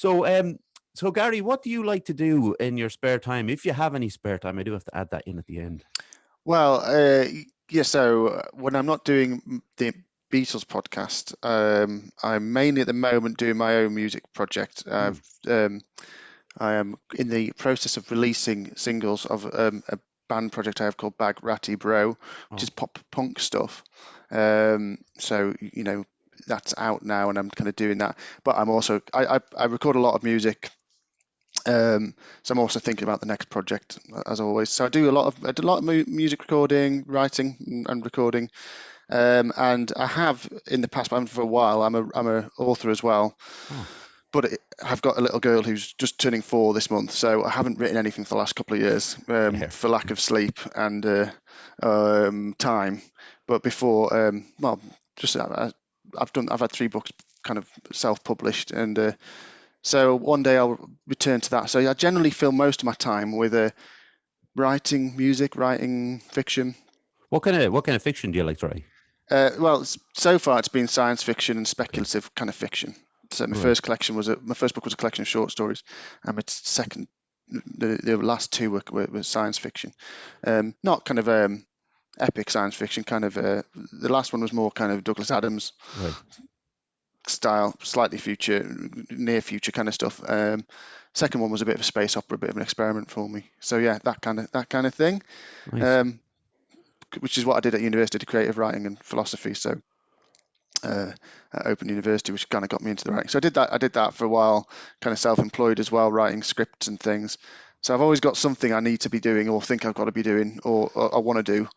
so Gary, what do you like to do in your spare time, if you have any spare time? I do have to add that in at the end. Well, so when I'm not doing the Beatles podcast, I'm mainly at the moment doing my own music project. I am in the process of releasing singles of a band project I have called Bag Ratty Bro, which is pop punk stuff. So that's out now, and I'm kind of doing that. But I'm also I record a lot of music. So I'm also thinking about the next project, as always. So I do a lot of music recording, writing, and recording. And I have in the past, but for a while, I'm a author as well. Oh. But I've got a little girl who's just turning 4 this month, so I haven't written anything for the last couple of years for lack of sleep and time. But before, well, just I've had 3 books kind of self-published, and so one day I'll return to that. So I generally fill most of my time with writing music, writing fiction. What kind of fiction do you like to write? Well, so far it's been science fiction and speculative kind of fiction. So my first book was a collection of short stories, and my second, the last 2 were science fiction, not kind of epic science fiction. Kind of the last one was more kind of Douglas Adams style, slightly near future kind of stuff. Second one was a bit of a space opera, a bit of an experiment for me. So yeah, that kind of thing. Nice. Which is what I did at university, creative writing and philosophy. So at Open University, which kind of got me into the writing. So I did that for a while, kind of self-employed as well, writing scripts and things. So I've always got something I need to be doing, or think I've got to be doing, or I want to do.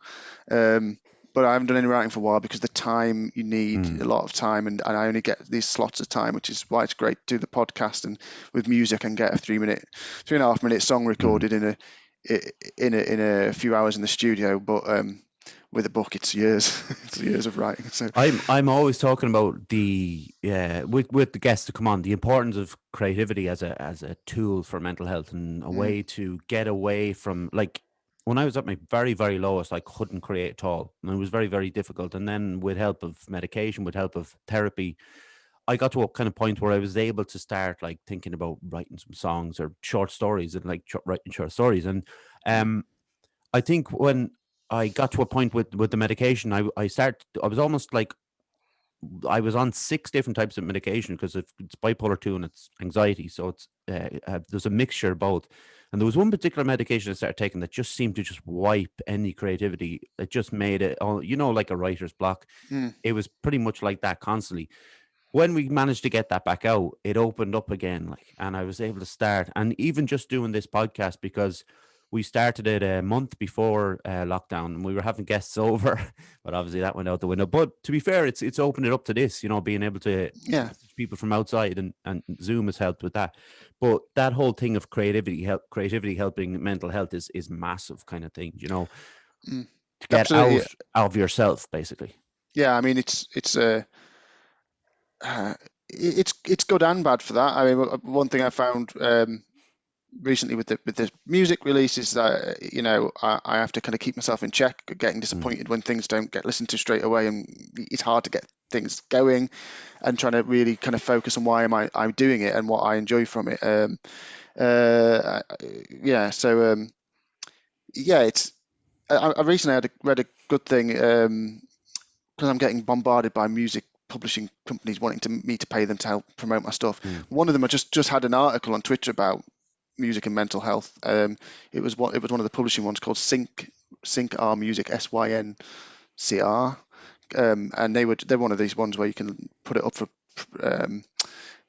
But I haven't done any writing for a while because the time you need, a lot of time, and I only get these slots of time, which is why it's great to do the podcast. And with music, I can get a 3.5 minute song recorded in a few hours in the studio. But with a book, it's years. It's years of writing. So I'm always talking about with the guests to come on, the importance of creativity as a tool for mental health and a way to get away from, like, when I was at my very, very lowest, I couldn't create at all, and it was very, very difficult. And then with help of medication, with help of therapy, I got to a kind of point where I was able to start like thinking about writing some songs or short stories, and like writing short stories. And I think when I got to a point with the medication, I was almost like I was on 6 different types of medication, because it's bipolar 2 and it's anxiety. So it's there's a mixture of both. And there was one particular medication I started taking that just seemed to just wipe any creativity. It just made it all, like a writer's block. It was pretty much like that constantly. When we managed to get that back out, it opened up again, and I was able to start. And even just doing this podcast, because we started it a month before lockdown, and we were having guests over, but obviously that went out the window. But to be fair, it's opened it up to this, being able to message people from outside, and Zoom has helped with that. But that whole thing of creativity helping mental health is massive kind of thing, to get absolutely. out of yourself, basically. Yeah, I mean it's good and bad for that. I mean, one thing I found recently with the music releases that I have to kind of keep myself in check, getting disappointed when things don't get listened to straight away, and it's hard to get things going, and trying to really kind of focus on why I'm doing it and what I enjoy from it. It's I recently read a good thing, because I'm getting bombarded by music publishing companies wanting me to pay them to help promote my stuff. One of them, I just had an article on Twitter about music and mental health. It was one of the publishing ones called Sync Our Music, SYNCR, and they're one of these ones where you can put it up for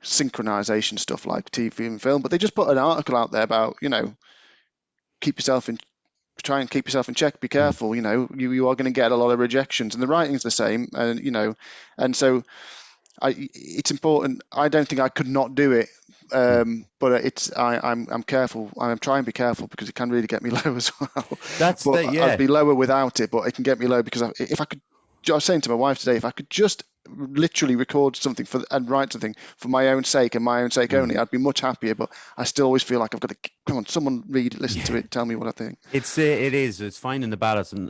synchronization stuff like TV and film. But they just put an article out there about try and keep yourself in check. Be careful. You are going to get a lot of rejections, and the writing's the same. And and so it's important. I don't think I could not do it, but I'm careful. I'm trying to be careful because it can really get me low as well. I'd be lower without it, but it can get me low because if I could. I was saying to my wife today, if I could just literally record something and write something for my own sake and my own sake only, I'd be much happier. But I still always feel like I've got to come on, someone read it, listen to it, tell me what I think. It's finding the balance, and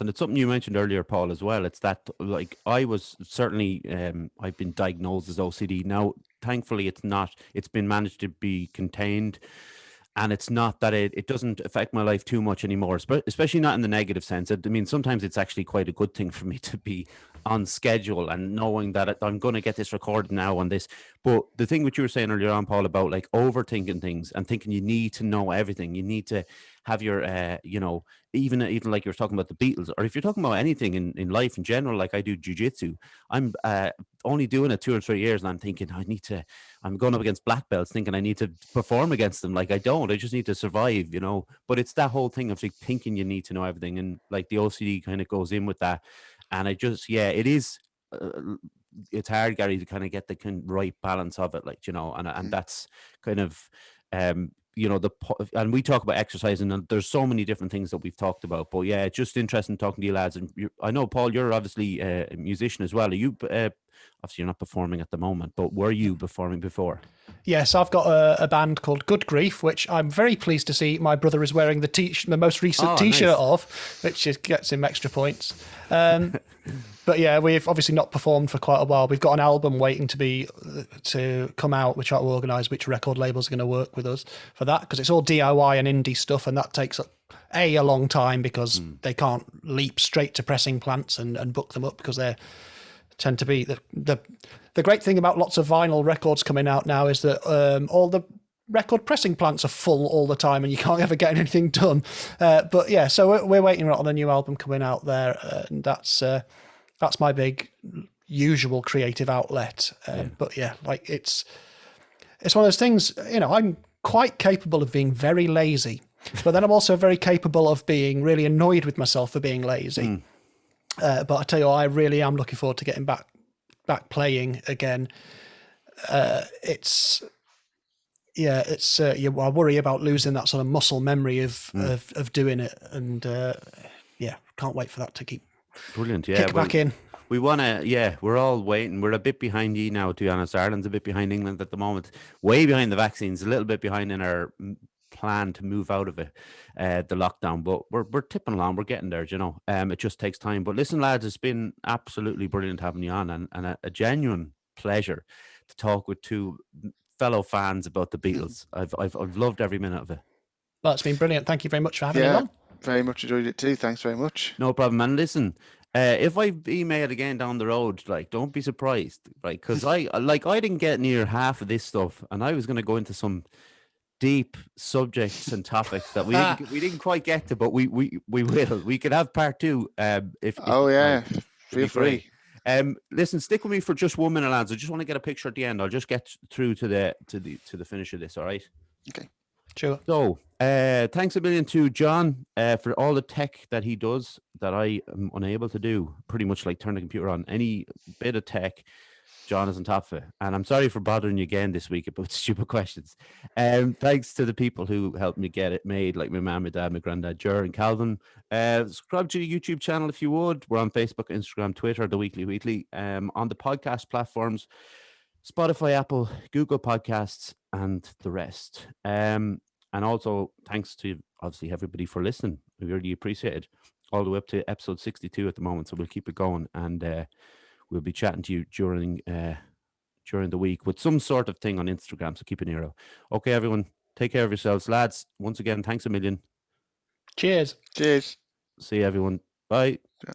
it's something you mentioned earlier, Paul, as well. It's that, like, I was certainly I've been diagnosed as OCD now. Thankfully, it's been managed to be contained. And it's not that it doesn't affect my life too much anymore, especially not in the negative sense. I mean, sometimes it's actually quite a good thing for me to be on schedule and knowing that I'm going to get this recorded now on this. But the thing which you were saying earlier on, Paul, about like overthinking things and thinking you need to know everything, you need to have your, even like you're talking about the Beatles, or if you're talking about anything in life in general, like I do jujitsu, I'm only doing it 2 or 3 years, and I'm thinking I'm going up against black belts, thinking I need to perform against them. Like I just need to survive, But it's that whole thing of like thinking you need to know everything, and like the OCD kind of goes in with that. And it is. It's hard, Gary, to kind of get the right balance of it, like, and that's kind of, and we talk about exercising, and there's so many different things that we've talked about. But yeah, it's just interesting talking to you lads. And I know, Paul, you're obviously a musician as well. Are you? Obviously, you're not performing at the moment, but were you performing before? Yes, I've got a band called Good Grief, which I'm very pleased to see my brother is wearing the most recent T-shirt nice. of, which gets him extra points. But yeah, we've obviously not performed for quite a while. We've got an album waiting to come out, which I'll organise which record labels are going to work with us for that, because it's all DIY and indie stuff, and that takes a long time because they can't leap straight to pressing plants and book them up, because they tend to be the great thing about lots of vinyl records coming out now is that all the record pressing plants are full all the time and you can't ever get anything done. But yeah, so we're waiting on the new album coming out there, and that's my big usual creative outlet. But yeah, like it's one of those things, I'm quite capable of being very lazy, but then I'm also very capable of being really annoyed with myself for being lazy. But I tell you what, I really am looking forward to getting back playing again. I worry about losing that sort of muscle memory of doing it, and can't wait for that to keep brilliant. kick back in. We want to, we're all waiting. We're a bit behind you now, to be honest. Ireland's a bit behind England at the moment, way behind the vaccines, a little bit behind in our plan to move out of it, the lockdown, but we're tipping along, we're getting there, it just takes time. But listen, lads, it's been absolutely brilliant having you on, and a genuine pleasure to talk with two fellow fans about the Beatles. I've loved every minute of it. Well, it's been brilliant. Thank you very much for having me on. Very much enjoyed it too. Thanks very much. No problem. And listen, if I email again down the road, like, don't be surprised, right? Because I didn't get near half of this stuff, and I was going to go into some deep subjects and topics that we didn't quite get to, but we will. We could have part two. If feel free. Listen, stick with me for just 1 minute, lads. I just want to get a picture at the end. I'll just get through to the finish of this. All right. Okay. Sure. So, thanks a million to John for all the tech that he does that I am unable to do. Pretty much like turn the computer on. Any bit of tech, John is on top of it. And I'm sorry for bothering you again this week about stupid questions. Thanks to the people who helped me get it made, like my mum, my dad, my granddad, Ger and Calvin. Subscribe to the YouTube channel if you would. We're on Facebook, Instagram, Twitter, The Weekly Wheatley. On the podcast platforms, Spotify, Apple, Google Podcasts, and the rest. And also, thanks to, obviously, everybody for listening. We really appreciate it. All the way up to episode 62 at the moment, so we'll keep it going. And we'll be chatting to you during the week with some sort of thing on Instagram, so keep an ear out. Okay, everyone, take care of yourselves. Lads, once again, thanks a million. Cheers. Cheers. See you, everyone. Bye. Yeah.